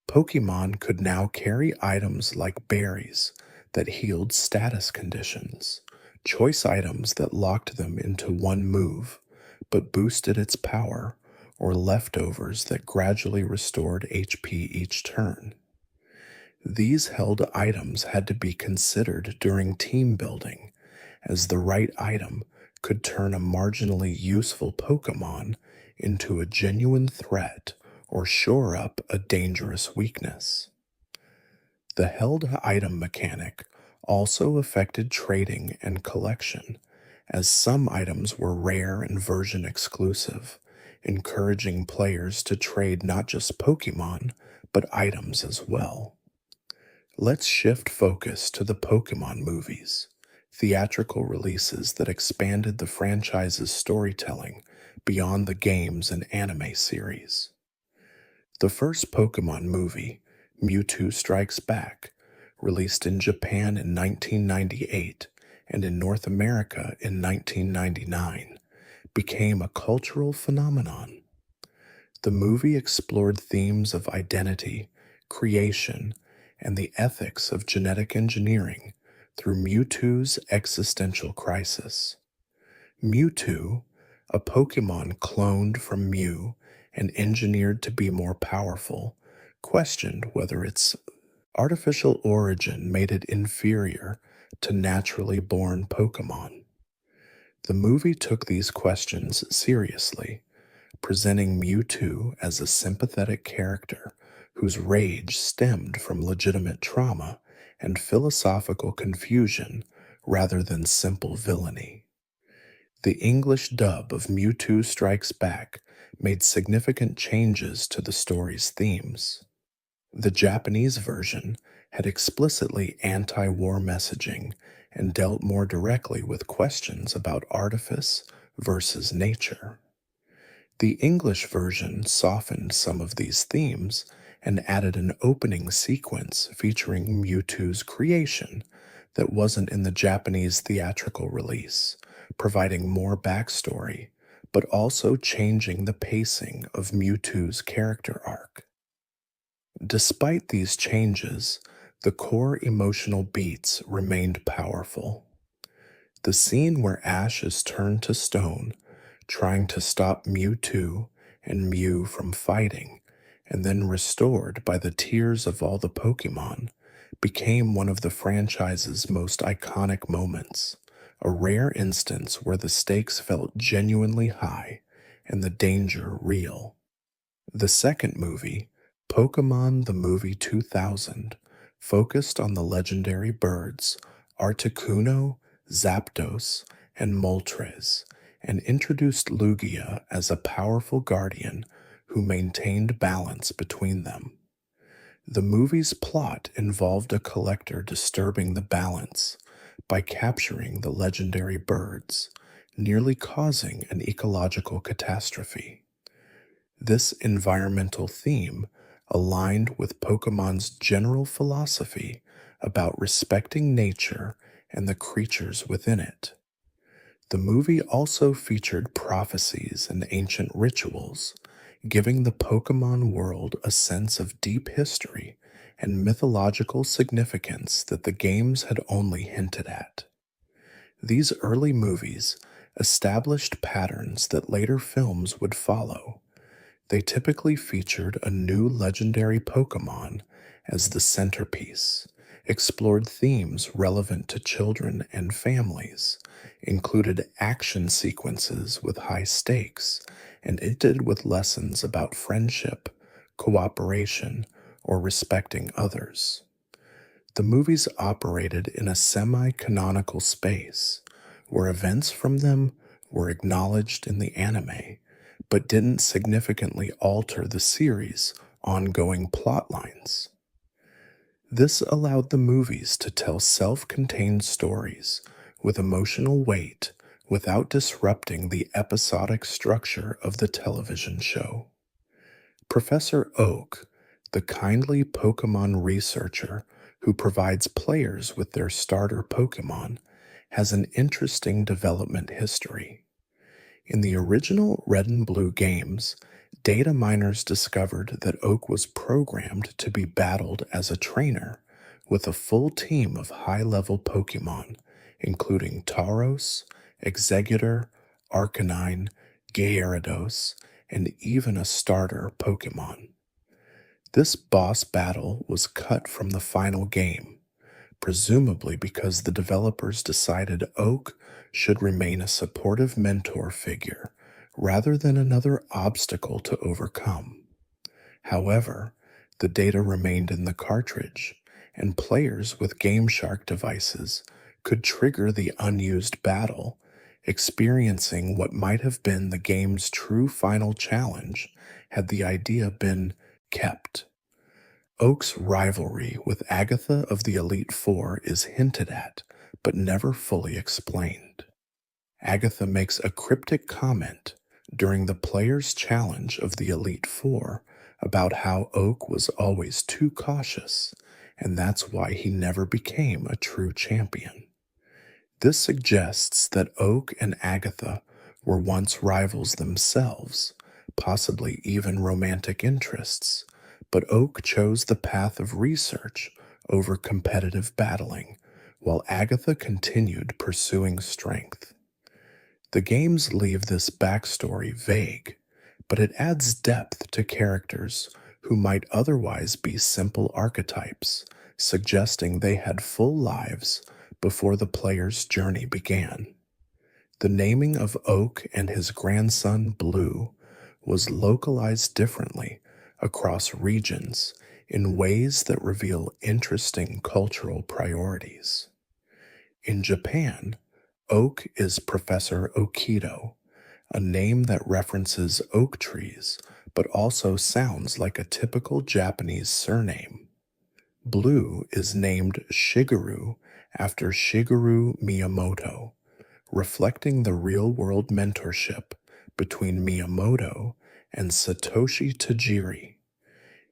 Pokemon could now carry items like berries that healed status conditions, choice items that locked them into one move but boosted its power, or leftovers that gradually restored HP each turn. These held items had to be considered during team building, as the right item could turn a marginally useful Pokemon into a genuine threat or shore up a dangerous weakness. The held item mechanic also affected trading and collection, as some items were rare and version exclusive, encouraging players to trade not just Pokemon, but items as well. Let's shift focus to the Pokemon movies, theatrical releases that expanded the franchise's storytelling beyond the games and anime series. The first Pokemon movie, Mewtwo Strikes Back, released in Japan in 1998 and in North America in 1999, became a cultural phenomenon. The movie explored themes of identity, creation, and the ethics of genetic engineering through Mewtwo's existential crisis. Mewtwo, a Pokemon cloned from Mew and engineered to be more powerful, questioned whether its artificial origin made it inferior to naturally born Pokemon. The movie took these questions seriously, presenting Mewtwo as a sympathetic character whose rage stemmed from legitimate trauma and philosophical confusion rather than simple villainy. The English dub of Mewtwo Strikes Back made significant changes to the story's themes. The Japanese version had explicitly anti war messaging and dealt more directly with questions about artifice versus nature. The English version softened some of these themes and added an opening sequence featuring Mewtwo's creation that wasn't in the Japanese theatrical release, providing more backstory, but also changing the pacing of Mewtwo's character arc. Despite these changes, the core emotional beats remained powerful. The scene where Ash is turned to stone, trying to stop Mewtwo and Mew from fighting, and then restored by the tears of all the Pokemon, became one of the franchise's most iconic moments, a rare instance where the stakes felt genuinely high and the danger real. The second movie, Pokémon the Movie 2000, focused on the legendary birds Articuno, Zapdos, and Moltres, and introduced Lugia as a powerful guardian who maintained balance between them. The movie's plot involved a collector disturbing the balance by capturing the legendary birds, nearly causing an ecological catastrophe. This environmental theme aligned with Pokemon's general philosophy about respecting nature and the creatures within it. The movie also featured prophecies and ancient rituals, giving the Pokemon world a sense of deep history and mythological significance that the games had only hinted at. These early movies established patterns that later films would follow. They typically featured a new legendary Pokemon as the centerpiece, explored themes relevant to children and families, included action sequences with high stakes, and ended with lessons about friendship, cooperation, or respecting others. The movies operated in a semi-canonical space, where events from them were acknowledged in the anime, but didn't significantly alter the series' ongoing plot lines. This allowed the movies to tell self-contained stories with emotional weight without disrupting the episodic structure of the television show. Professor Oak, the kindly Pokemon researcher who provides players with their starter Pokemon, has an interesting development history. In the original Red and Blue games, data miners discovered that Oak was programmed to be battled as a trainer with a full team of high level Pokemon, including Tauros, Exeggutor, Arcanine, Gyarados, and even a starter Pokemon. This boss battle was cut from the final game, presumably because the developers decided Oak should remain a supportive mentor figure rather than another obstacle to overcome. However, the data remained in the cartridge, and players with GameShark devices could trigger the unused battle, experiencing what might have been the game's true final challenge had the idea been kept. Oak's rivalry with Agatha of the Elite Four is hinted at, but never fully explained. Agatha makes a cryptic comment during the player's challenge of the Elite Four about how Oak was always too cautious, and that's why he never became a true champion. This suggests that Oak and Agatha were once rivals themselves, possibly even romantic interests, but Oak chose the path of research over competitive battling, while Agatha continued pursuing strength. The games leave this backstory vague, but it adds depth to characters who might otherwise be simple archetypes, suggesting they had full lives before the player's journey began. The naming of Oak and his grandson Blue was localized differently across regions in ways that reveal interesting cultural priorities. In Japan, Oak is Professor Okido, a name that references oak trees but also sounds like a typical Japanese surname. Blue is named Shigeru after Shigeru Miyamoto, reflecting the real-world mentorship between Miyamoto and Satoshi Tajiri.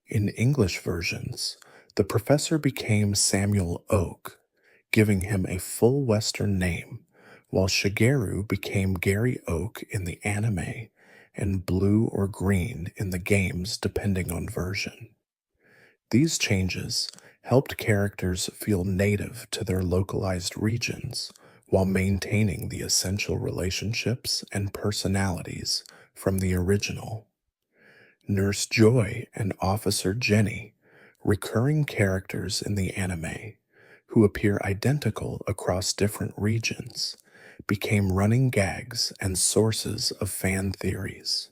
In English versions, the professor became Samuel Oak, giving him a full Western name, while Shigeru became Gary Oak in the anime and Blue or Green in the games depending on version. These changes helped characters feel native to their localized regions while maintaining the essential relationships and personalities from the original. Nurse Joy and Officer Jenny, recurring characters in the anime, who appear identical across different regions, became running gags and sources of fan theories.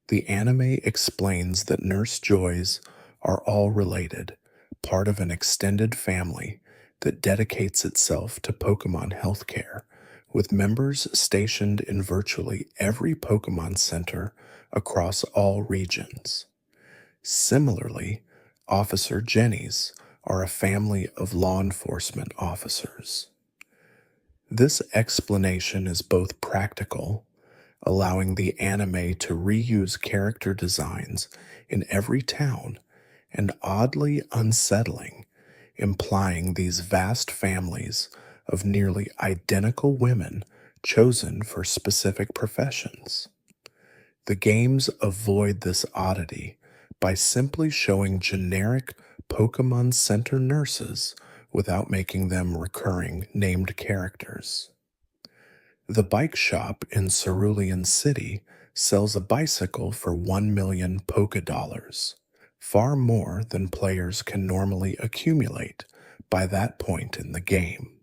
The anime explains that Nurse Joys are all related, part of an extended family that dedicates itself to Pokemon healthcare, with members stationed in virtually every Pokemon Center across all regions. Similarly, Officer Jennies are a family of law enforcement officers. This explanation is both practical, allowing the anime to reuse character designs in every town, and oddly unsettling, implying these vast families of nearly identical women chosen for specific professions. The games avoid this oddity by simply showing generic Pokemon Center nurses without making them recurring named characters. The bike shop in Cerulean City sells a bicycle for 1 million Poké-Dollars, far more than players can normally accumulate by that point in the game.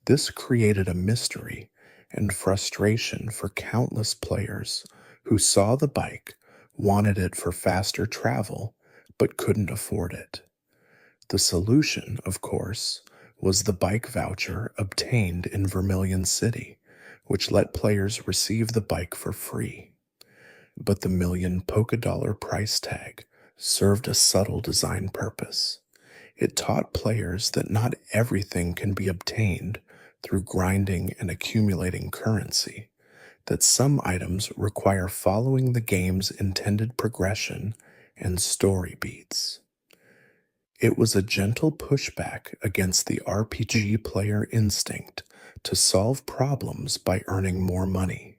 This created a mystery and frustration for countless players who saw the bike, wanted it for faster travel, but couldn't afford it. The solution, of course, was the bike voucher obtained in Vermilion City, which let players receive the bike for free. But the million Poké-Dollar price tag served a subtle design purpose. It taught players that not everything can be obtained through grinding and accumulating currency, that some items require following the game's intended progression and story beats. It was a gentle pushback against the RPG player instinct to solve problems by earning more money.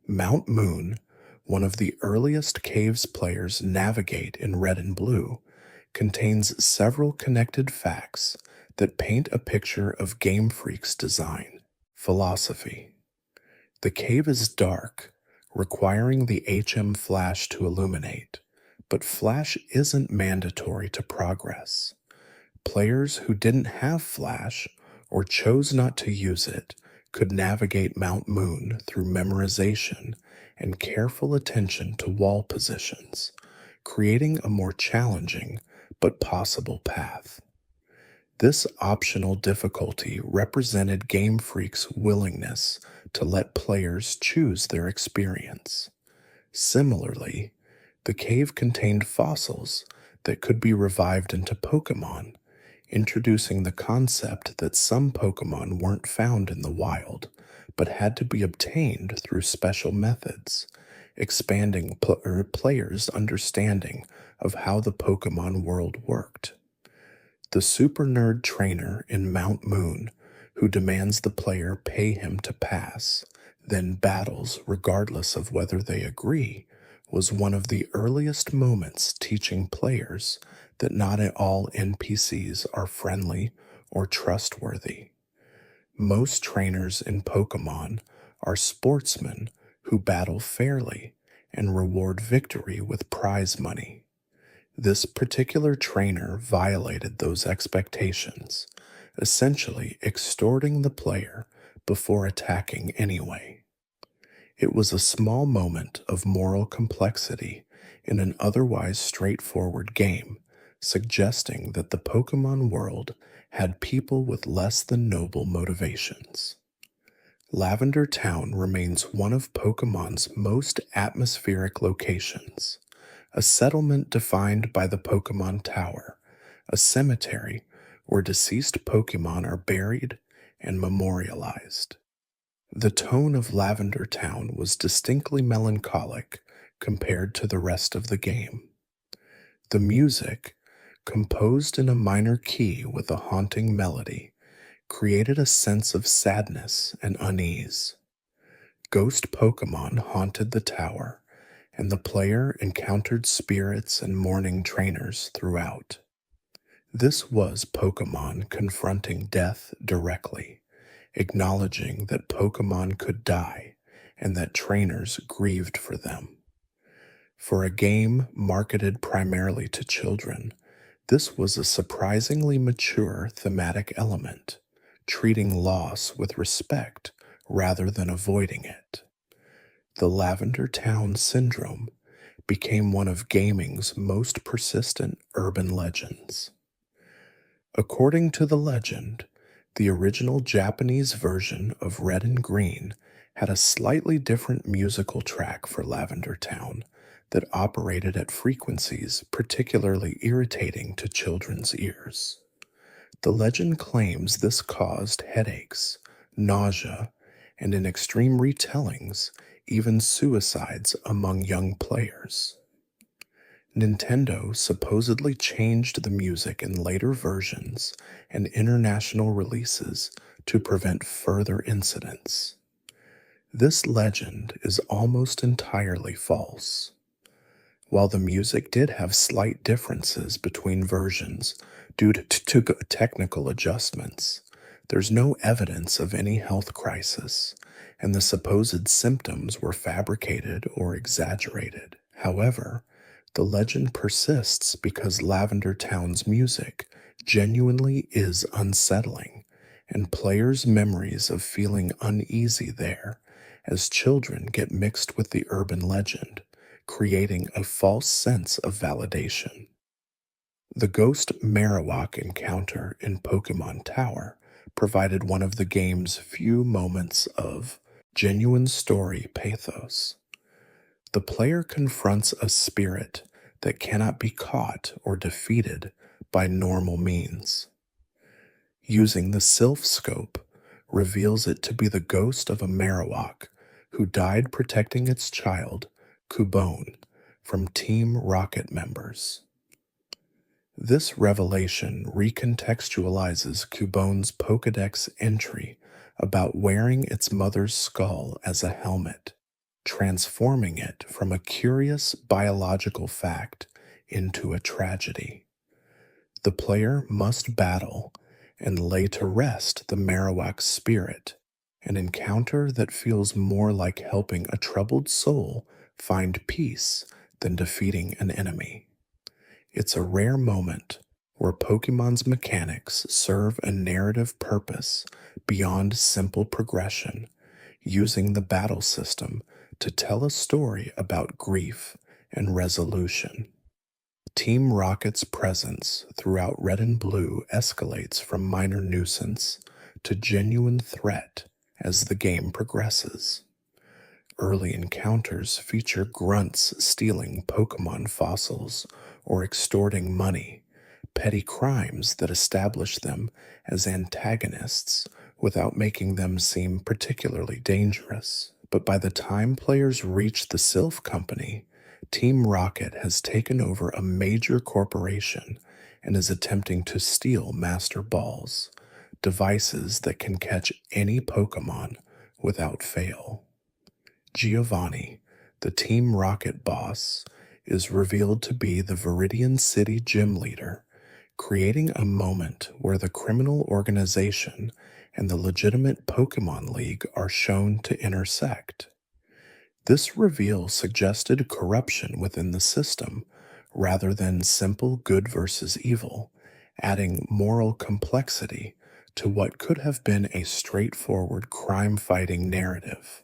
Mount Moon, one of the earliest caves players navigate in Red and Blue, contains several connected facts that paint a picture of Game Freak's design philosophy. The cave is dark, requiring the HM flash to illuminate, but flash isn't mandatory to progress. Players who didn't have flash or chose not to use it could navigate Mount Moon through memorization and careful attention to wall positions, creating a more challenging but possible path. This optional difficulty represented Game Freak's willingness to let players choose their experience. Similarly, the cave contained fossils that could be revived into Pokémon, introducing the concept that some Pokémon weren't found in the wild, but had to be obtained through special methods, expanding players' understanding of how the Pokémon world worked. The super nerd trainer in Mount Moon, who demands the player pay him to pass, then battles regardless of whether they agree, was one of the earliest moments teaching players that not all NPCs are friendly or trustworthy. Most trainers in Pokémon are sportsmen who battle fairly and reward victory with prize money. This particular trainer violated those expectations, essentially extorting the player before attacking anyway. It was a small moment of moral complexity in an otherwise straightforward game, suggesting that the Pokémon world had people with less than noble motivations. Lavender Town remains one of Pokémon's most atmospheric locations, a settlement defined by the Pokémon Tower, a cemetery where deceased Pokémon are buried and memorialized. The tone of Lavender Town was distinctly melancholic compared to the rest of the game. The music, composed in a minor key with a haunting melody, created a sense of sadness and unease. Ghost Pokémon haunted the tower, and the player encountered spirits and mourning trainers throughout. This was Pokémon confronting death directly, acknowledging that Pokémon could die and that trainers grieved for them. For a game marketed primarily to children, this was a surprisingly mature thematic element, treating loss with respect rather than avoiding it. The Lavender Town Syndrome became one of gaming's most persistent urban legends. According to the legend, the original Japanese version of Red and Green had a slightly different musical track for Lavender Town that operated at frequencies particularly irritating to children's ears. The legend claims this caused headaches, nausea, and in extreme retellings, even suicides among young players. Nintendo supposedly changed the music in later versions and international releases to prevent further incidents. This legend is almost entirely false. While the music did have slight differences between versions due to technical adjustments, there's no evidence of any health crisis, and the supposed symptoms were fabricated or exaggerated. However, the legend persists because Lavender Town's music genuinely is unsettling, and players' memories of feeling uneasy there as children get mixed with the urban legend, creating a false sense of validation. The Ghost Marowak encounter in Pokémon Tower provided one of the game's few moments of genuine story pathos. The player confronts a spirit that cannot be caught or defeated by normal means. Using the Sylph Scope reveals it to be the ghost of a Marowak who died protecting its child, Cubone, from Team Rocket members. This revelation recontextualizes Cubone's Pokédex entry about wearing its mother's skull as a helmet, transforming it from a curious biological fact into a tragedy. The player must battle and lay to rest the Marowak's spirit, an encounter that feels more like helping a troubled soul find peace than defeating an enemy. It's a rare moment where Pokemon's mechanics serve a narrative purpose beyond simple progression, using the battle system to tell a story about grief and resolution. Team Rocket's presence throughout Red and Blue escalates from minor nuisance to genuine threat as the game progresses. Early encounters feature grunts stealing Pokemon fossils or extorting money, petty crimes that establish them as antagonists without making them seem particularly dangerous. But by the time players reach the Sylph Company, Team Rocket has taken over a major corporation and is attempting to steal Master Balls, devices that can catch any Pokemon without fail. Giovanni, the Team Rocket boss, is revealed to be the Viridian City gym leader, creating a moment where the criminal organization and the legitimate Pokemon League are shown to intersect. This reveal suggested corruption within the system rather than simple good versus evil, adding moral complexity to what could have been a straightforward crime-fighting narrative.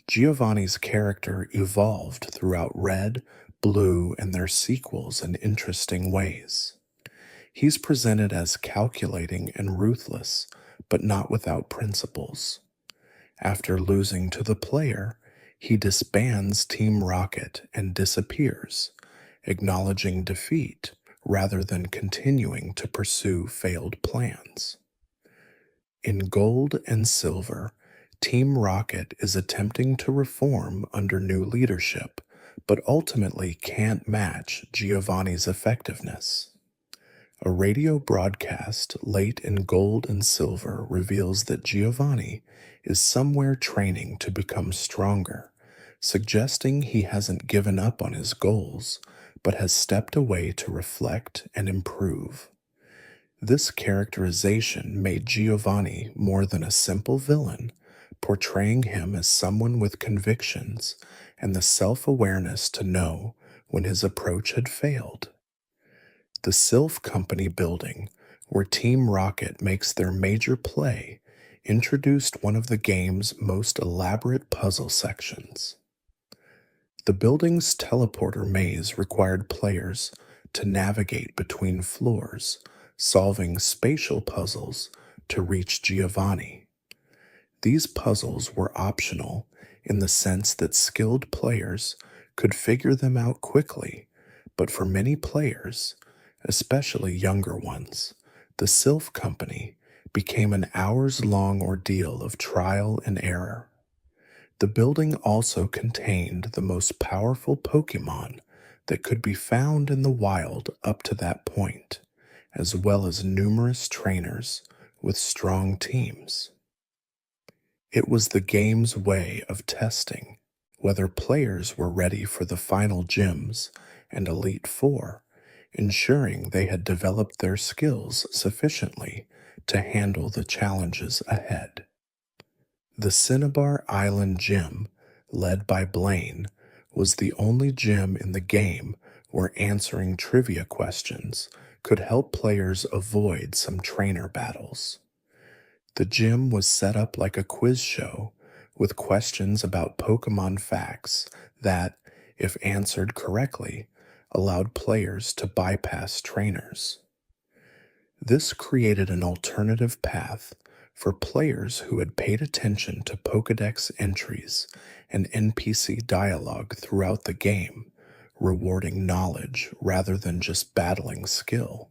Giovanni's character evolved throughout Red, Blue, and their sequels in interesting ways. He's presented as calculating and ruthless, but not without principles. After losing to the player, he disbands Team Rocket and disappears, acknowledging defeat rather than continuing to pursue failed plans. In Gold and Silver, Team Rocket is attempting to reform under new leadership, but ultimately can't match Giovanni's effectiveness. A radio broadcast late in Gold and Silver reveals that Giovanni is somewhere training to become stronger, suggesting he hasn't given up on his goals, but has stepped away to reflect and improve. This characterization made Giovanni more than a simple villain, portraying him as someone with convictions and the self-awareness to know when his approach had failed. The Sylph Company building, where Team Rocket makes their major play, introduced one of the game's most elaborate puzzle sections. The building's teleporter maze required players to navigate between floors, solving spatial puzzles to reach Giovanni. These puzzles were optional in the sense that skilled players could figure them out quickly, but for many players, especially younger ones, the Sylph Company became an hours-long ordeal of trial and error. The building also contained the most powerful Pokémon that could be found in the wild up to that point, as well as numerous trainers with strong teams. It was the game's way of testing whether players were ready for the final gyms and Elite Four, ensuring they had developed their skills sufficiently to handle the challenges ahead. The Cinnabar Island Gym, led by Blaine, was the only gym in the game where answering trivia questions could help players avoid some trainer battles. The gym was set up like a quiz show with questions about Pokemon facts that, if answered correctly, allowed players to bypass trainers. This created an alternative path for players who had paid attention to Pokédex entries and NPC dialogue throughout the game, rewarding knowledge rather than just battling skill.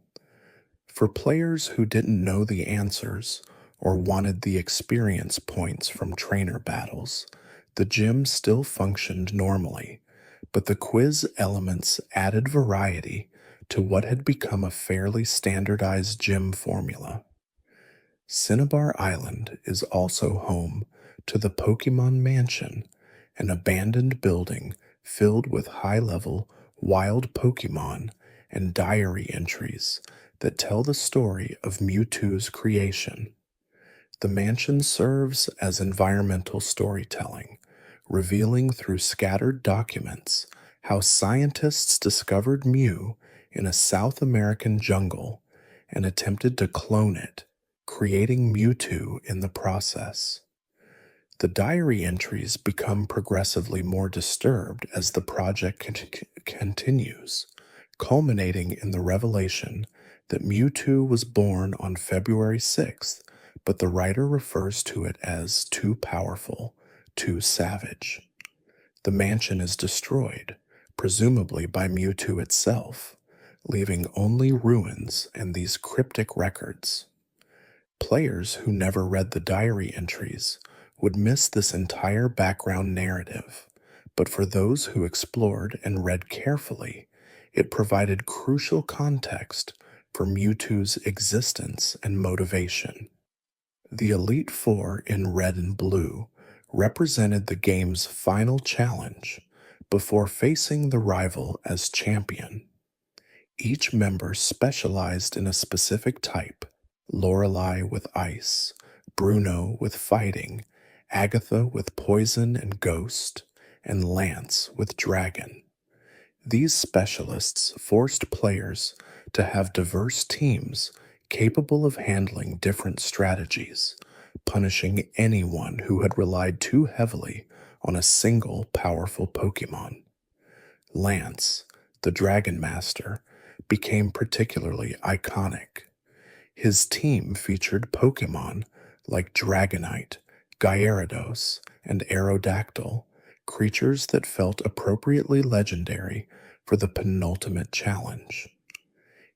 For players who didn't know the answers or wanted the experience points from trainer battles, The gym still functioned normally, but the quiz elements added variety to what had become a fairly standardized gym formula. Cinnabar Island is also home to the Pokémon Mansion, an abandoned building filled with high level wild Pokémon and diary entries that tell the story of Mewtwo's creation. The mansion serves as environmental storytelling, revealing through scattered documents how scientists discovered Mew in a South American jungle and attempted to clone it, creating Mewtwo in the process. The diary entries become progressively more disturbed as the project continues, culminating in the revelation that Mewtwo was born on February 6th, but the writer refers to it as too powerful, too savage. The mansion is destroyed, presumably by Mewtwo itself, leaving only ruins and these cryptic records. Players who never read the diary entries would miss this entire background narrative, but for those who explored and read carefully, it provided crucial context for Mewtwo's existence and motivation. The Elite Four in red and blue represented the game's final challenge before facing the rival as champion. Each member specialized in a specific type: Lorelei with ice, Bruno with fighting, Agatha with poison and ghost, and Lance with dragon. These specialists forced players to have diverse teams capable of handling different strategies, punishing anyone who had relied too heavily on a single powerful Pokemon. Lance, the Dragon Master, became particularly iconic. His team featured Pokemon like Dragonite, Gyarados, and Aerodactyl, creatures that felt appropriately legendary for the penultimate challenge.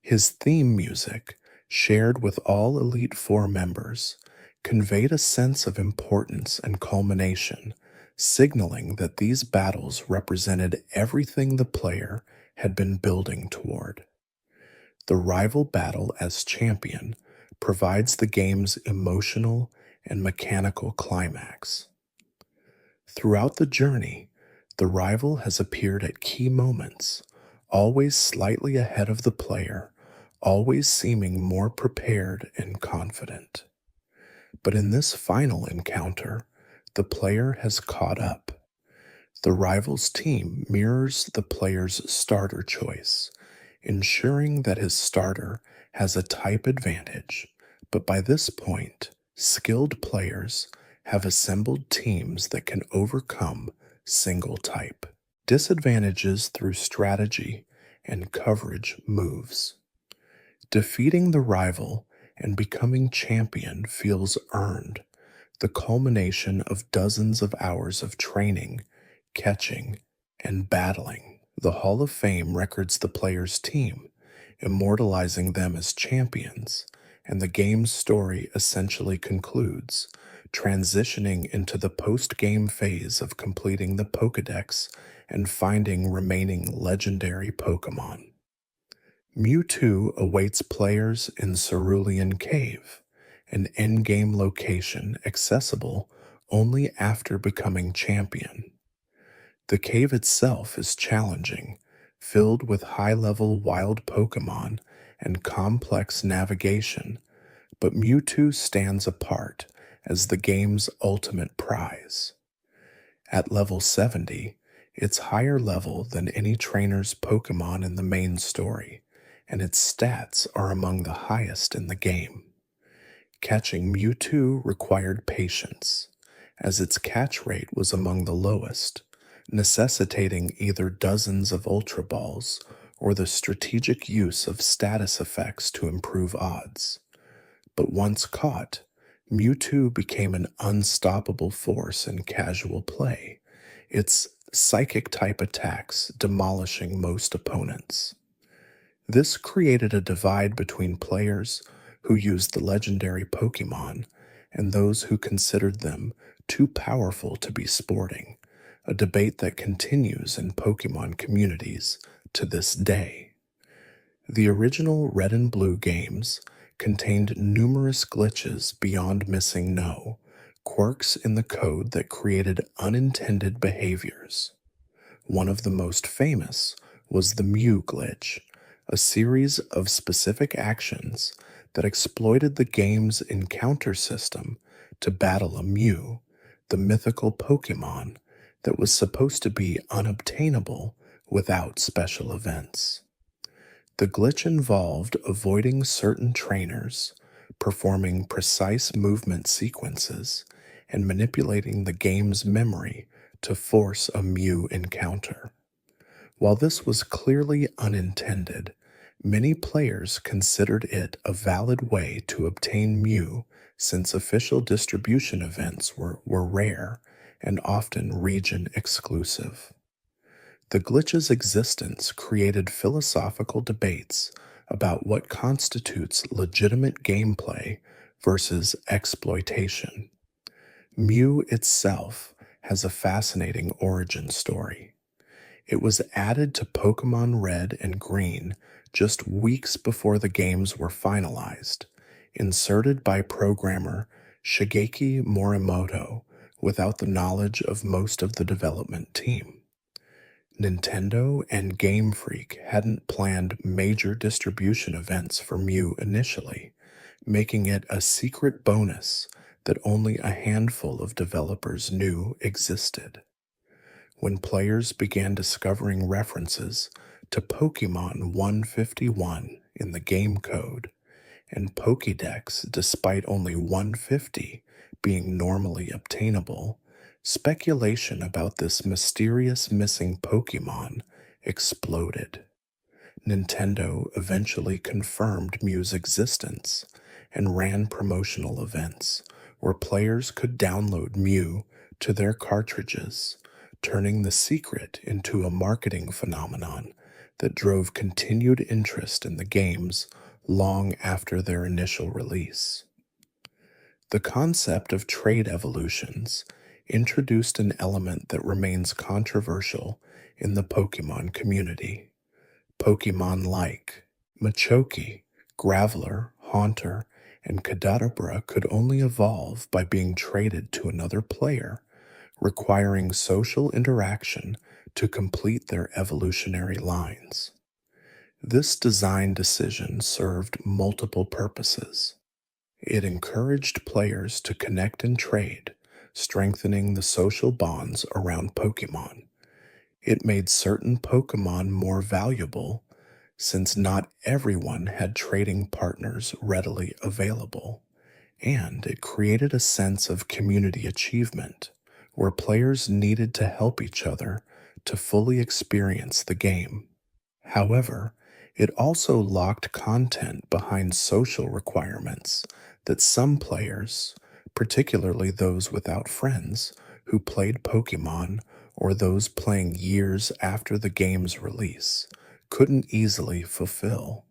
His theme music, shared with all Elite Four members, conveyed a sense of importance and culmination, signaling that these battles represented everything the player had been building toward. The rival battle as champion provides the game's emotional and mechanical climax. Throughout the journey, the rival has appeared at key moments, always slightly ahead of the player, always seeming more prepared and confident. But in this final encounter, the player has caught up. The rival's team mirrors the player's starter choice, ensuring that his starter has a type advantage, but by this point, skilled players have assembled teams that can overcome single type disadvantages through strategy and coverage moves. Defeating the rival and becoming champion feels earned, the culmination of dozens of hours of training, catching, and battling. The Hall of Fame records the player's team, immortalizing them as champions, and the game's story essentially concludes, transitioning into the post-game phase of completing the Pokédex and finding remaining legendary Pokémon. Mewtwo awaits players in Cerulean Cave, an endgame location accessible only after becoming champion. The cave itself is challenging, filled with high-level wild Pokémon and complex navigation, but Mewtwo stands apart as the game's ultimate prize. At level 70, it's higher level than any trainer's Pokémon in the main story, and its stats are among the highest in the game. Catching Mewtwo required patience, as its catch rate was among the lowest, necessitating either dozens of Ultra Balls or the strategic use of status effects to improve odds. But once caught, Mewtwo became an unstoppable force in casual play, its psychic-type attacks demolishing most opponents. This created a divide between players who used the legendary Pokémon and those who considered them too powerful to be sporting, a debate that continues in Pokemon communities to this day. The original Red and Blue games contained numerous glitches beyond missing no, quirks in the code that created unintended behaviors. One of the most famous was the Mew glitch, a series of specific actions that exploited the game's encounter system to battle a Mew, the mythical Pokémon that was supposed to be unobtainable without special events. The glitch involved avoiding certain trainers, performing precise movement sequences, and manipulating the game's memory to force a Mew encounter. While this was clearly unintended, many players considered it a valid way to obtain Mew since official distribution events were rare and often region exclusive. The glitch's existence created philosophical debates about what constitutes legitimate gameplay versus exploitation. Mew itself has a fascinating origin story. It was added to Pokemon Red and Green just weeks before the games were finalized, inserted by programmer Shigeki Morimoto without the knowledge of most of the development team. Nintendo and Game Freak hadn't planned major distribution events for Mew initially, making it a secret bonus that only a handful of developers knew existed. When players began discovering references to Pokemon 151 in the game code, and Pokédex despite only 150 being normally obtainable, speculation about this mysterious missing Pokemon exploded. Nintendo eventually confirmed Mew's existence and ran promotional events where players could download Mew to their cartridges, turning the secret into a marketing phenomenon that drove continued interest in the games long after their initial release. The concept of trade evolutions introduced an element that remains controversial in the Pokemon community. Pokemon like Machoke, Graveler, Haunter, and Kadabra could only evolve by being traded to another player, requiring social interaction to complete their evolutionary lines. This design decision served multiple purposes. It encouraged players to connect and trade, strengthening the social bonds around Pokemon. It made certain Pokemon more valuable, since not everyone had trading partners readily available, and it created a sense of community achievement, where players needed to help each other to fully experience the game. However, it also locked content behind social requirements that some players, particularly those without friends who played Pokemon or those playing years after the game's release, couldn't easily fulfill.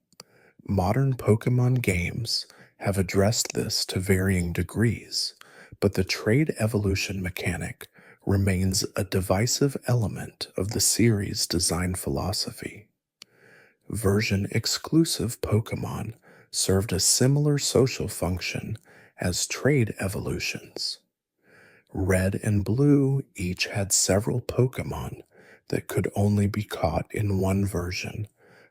Modern Pokemon games have addressed this to varying degrees, but the trade evolution mechanic remains a divisive element of the series' design philosophy. Version-exclusive Pokemon served a similar social function as trade evolutions. Red and Blue each had several Pokemon that could only be caught in one version,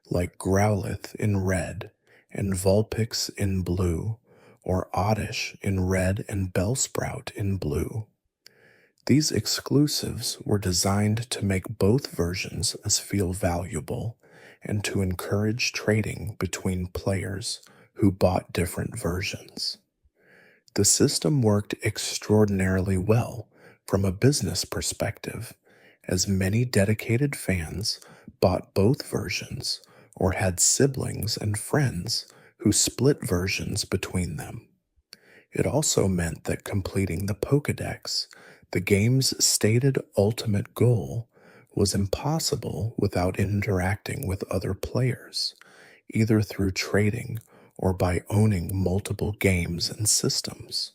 like Growlithe in Red and Vulpix in Blue, or Oddish in Red and Bellsprout in Blue. These exclusives were designed to make both versions as feel valuable and to encourage trading between players who bought different versions. The system worked extraordinarily well from a business perspective, as many dedicated fans bought both versions or had siblings and friends who split versions between them. It also meant that completing the Pokédex, the game's stated ultimate goal, was impossible without interacting with other players, either through trading or by owning multiple games and systems.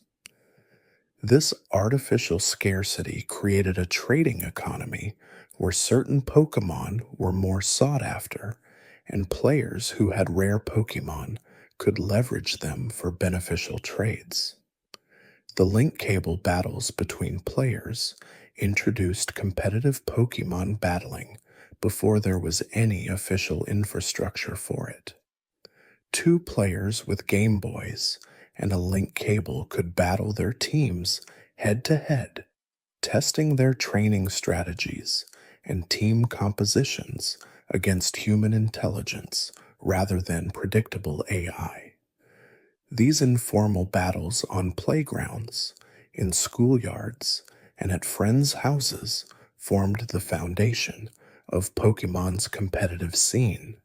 This artificial scarcity created a trading economy where certain Pokemon were more sought after, and players who had rare Pokemon could leverage them for beneficial trades. The link cable battles between players introduced competitive Pokemon battling before there was any official infrastructure for it. Two players with Game Boys and a link cable could battle their teams head to head, testing their training strategies and team compositions against human intelligence rather than predictable AI. These informal battles on playgrounds, in schoolyards, and at friends' houses formed the foundation of Pokemon's competitive scene.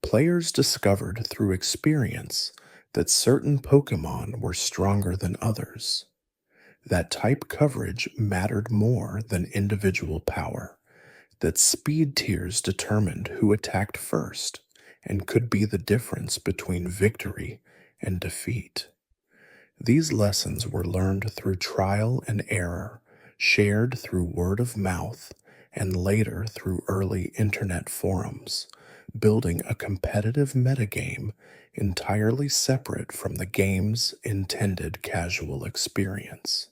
Players discovered through experience that certain Pokemon were stronger than others, that type coverage mattered more than individual power, that speed tiers determined who attacked first and could be the difference between victory and defeat. These lessons were learned through trial and error, shared through word of mouth, and later through early internet forums, building a competitive metagame entirely separate from the game's intended casual experience.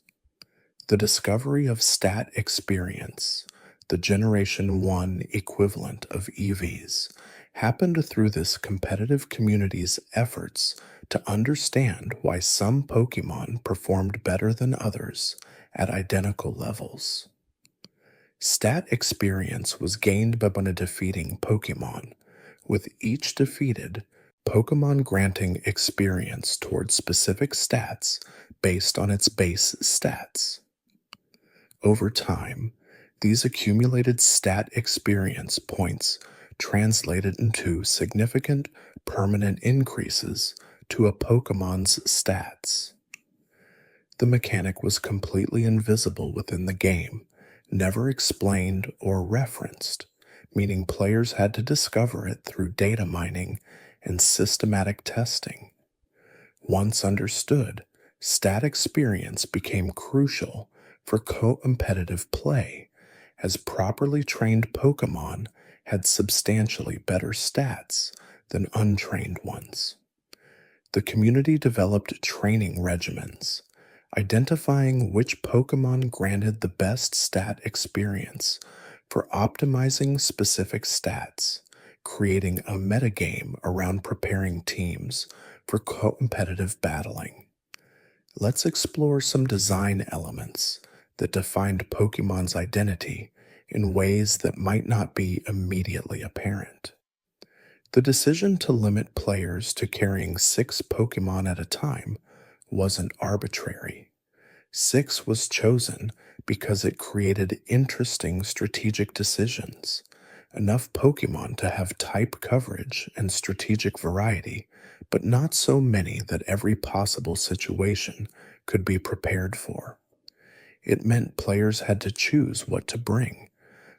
The discovery of stat experience, the Generation 1 equivalent of EVs, happened through this competitive community's efforts to understand why some Pokemon performed better than others at identical levels. Stat experience was gained by defeating Pokemon, with each defeated Pokemon granting experience towards specific stats based on its base stats. Over time, these accumulated stat experience points translated into significant permanent increases to a Pokemon's stats. The mechanic was completely invisible within the game, never explained or referenced, meaning players had to discover it through data mining and systematic testing. Once understood, stat experience became crucial for co-competitive play, as properly trained Pokemon had substantially better stats than untrained ones. The community developed training regimens, identifying which Pokemon granted the best stat experience for optimizing specific stats, creating a metagame around preparing teams for co-competitive battling. Let's explore some design elements that defined Pokemon's identity in ways that might not be immediately apparent. The decision to limit players to carrying 6 Pokemon at a time wasn't arbitrary. 6 was chosen because it created interesting strategic decisions, enough Pokemon to have type coverage and strategic variety, but not so many that every possible situation could be prepared for. It meant players had to choose what to bring,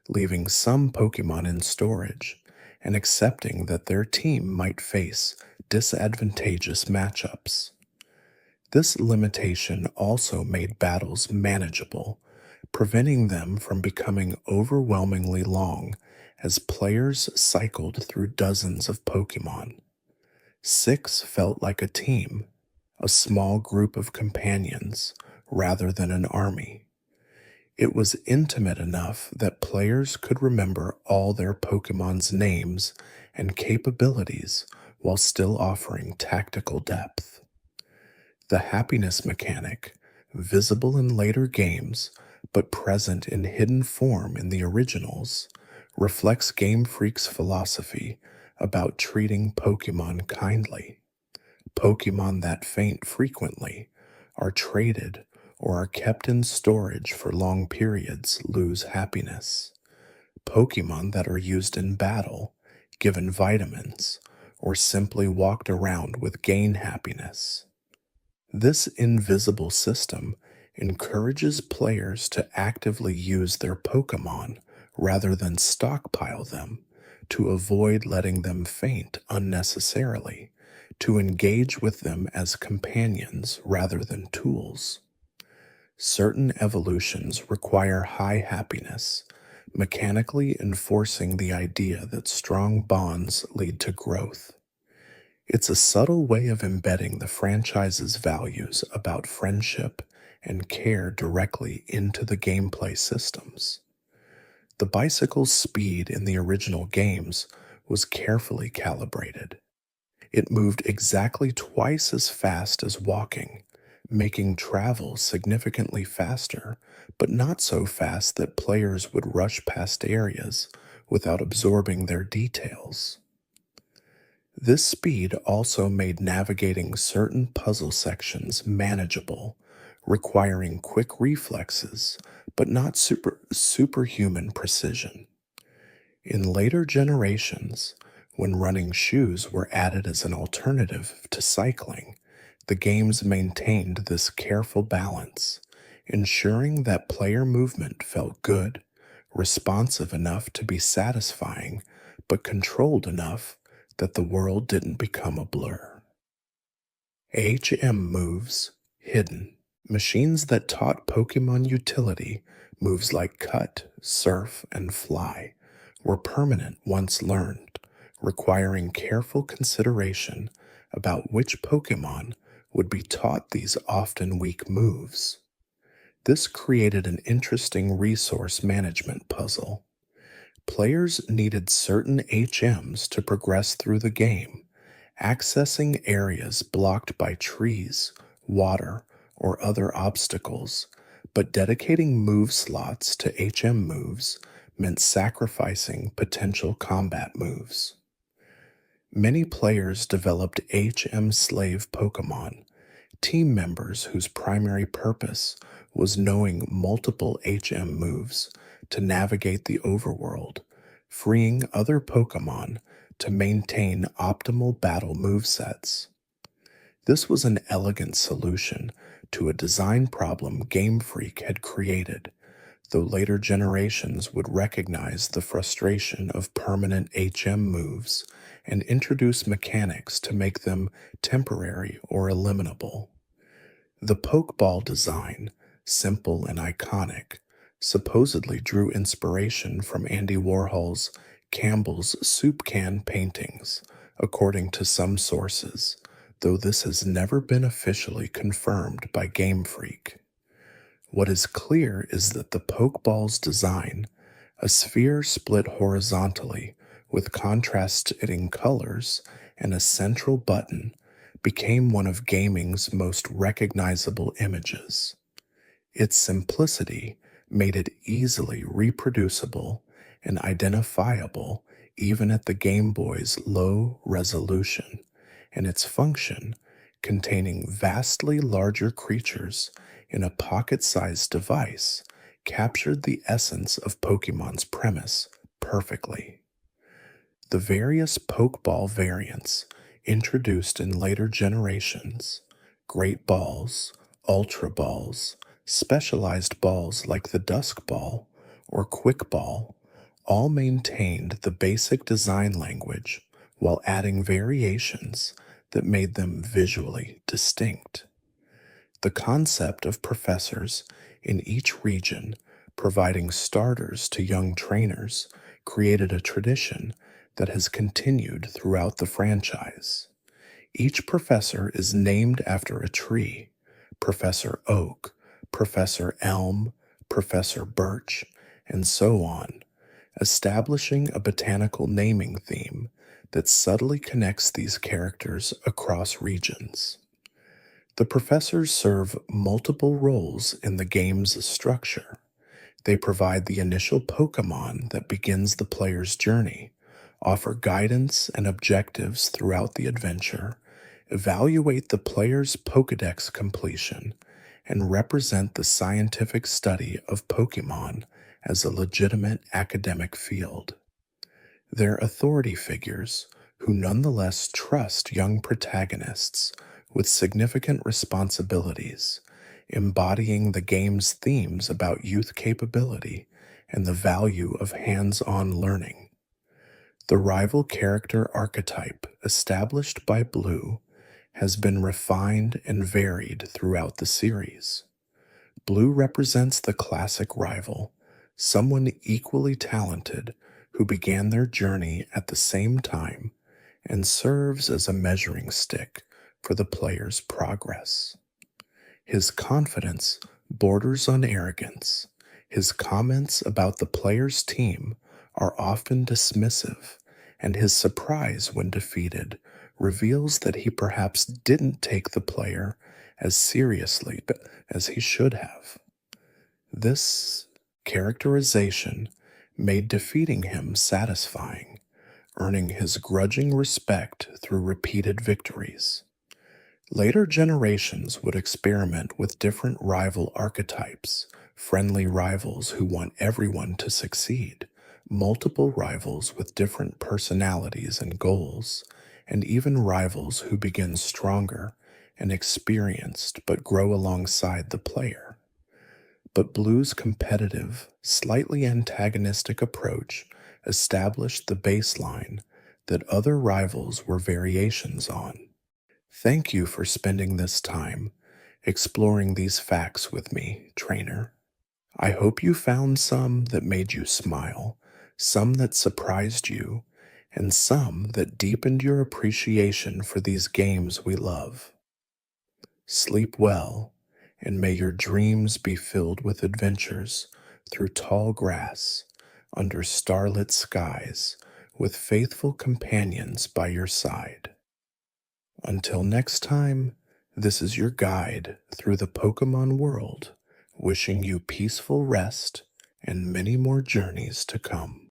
leaving some Pokemon in storage and accepting that their team might face disadvantageous matchups. This limitation also made battles manageable, preventing them from becoming overwhelmingly long as players cycled through dozens of Pokemon. 6 felt like a team, a small group of companions, rather than an army. It was intimate enough that players could remember all their Pokemon's names and capabilities while still offering tactical depth. The happiness mechanic, visible in later games but present in hidden form in the originals, reflects Game Freak's philosophy about treating Pokemon kindly. Pokemon that faint frequently are traded or are kept in storage for long periods lose happiness. Pokemon that are used in battle, given vitamins, or simply walked around with gain happiness. This invisible system encourages players to actively use their Pokemon rather than stockpile them, to avoid letting them faint unnecessarily, to engage with them as companions rather than tools. Certain evolutions require high happiness, mechanically enforcing the idea that strong bonds lead to growth. It's a subtle way of embedding the franchise's values about friendship and care directly into the gameplay systems. The bicycle's speed in the original games was carefully calibrated. It moved exactly twice as fast as walking, making travel significantly faster, but not so fast that players would rush past areas without absorbing their details. This speed also made navigating certain puzzle sections manageable, requiring quick reflexes, but not superhuman precision. In later generations, when running shoes were added as an alternative to cycling, the games maintained this careful balance, ensuring that player movement felt good, responsive enough to be satisfying, but controlled enough that the world didn't become a blur. HM moves, hidden. Machines that taught Pokemon utility, moves like cut, surf, and fly, were permanent once learned, requiring careful consideration about which Pokemon would be taught these often weak moves. This created an interesting resource management puzzle. Players needed certain HMs to progress through the game, accessing areas blocked by trees, water, or other obstacles, but dedicating move slots to HM moves meant sacrificing potential combat moves. Many players developed HM slave Pokemon, team members whose primary purpose was knowing multiple HM moves to navigate the overworld, freeing other Pokemon to maintain optimal battle movesets. This was an elegant solution to a design problem Game Freak had created, though later generations would recognize the frustration of permanent HM moves and introduce mechanics to make them temporary or eliminable. The Pokeball design, simple and iconic, supposedly drew inspiration from Andy Warhol's Campbell's soup can paintings, according to some sources, though this has never been officially confirmed by Game Freak. What is clear is that the Pokeball's design, a sphere split horizontally with contrasting colors and a central button, became one of gaming's most recognizable images. Its simplicity made it easily reproducible and identifiable even at the Game Boy's low resolution, and its function, containing vastly larger creatures in a pocket-sized device, captured the essence of Pokemon's premise perfectly. The various Pokeball variants introduced in later generations, Great Balls, Ultra Balls, specialized balls like the Dusk Ball or Quick Ball, all maintained the basic design language while adding variations that made them visually distinct. The concept of professors in each region providing starters to young trainers created a tradition that has continued throughout the franchise. Each professor is named after a tree: Professor Oak, Professor Elm, Professor Birch, and so on, establishing a botanical naming theme that subtly connects these characters across regions. The professors serve multiple roles in the game's structure. They provide the initial Pokemon that begins the player's journey, offer guidance and objectives throughout the adventure, evaluate the player's Pokedex completion, and represent the scientific study of Pokemon as a legitimate academic field. They're authority figures who nonetheless trust young protagonists with significant responsibilities, embodying the game's themes about youth capability and the value of hands-on learning. The rival character archetype established by Blue has been refined and varied throughout the series. Blue represents the classic rival, someone equally talented who began their journey at the same time and serves as a measuring stick for the player's progress. His confidence borders on arrogance. His comments about the player's team are often dismissive, and his surprise when defeated reveals that he perhaps didn't take the player as seriously as he should have. This characterization made defeating him satisfying, earning his grudging respect through repeated victories. Later generations would experiment with different rival archetypes, friendly rivals who want everyone to succeed, multiple rivals with different personalities and goals, and even rivals who begin stronger and experienced but grow alongside the player. But Blue's competitive, slightly antagonistic approach established the baseline that other rivals were variations on. Thank you for spending this time exploring these facts with me, trainer. I hope you found some that made you smile, some that surprised you, and some that deepened your appreciation for these games we love. Sleep well, and may your dreams be filled with adventures through tall grass, under starlit skies, with faithful companions by your side. Until next time, this is your guide through the Pokémon world, wishing you peaceful rest and many more journeys to come.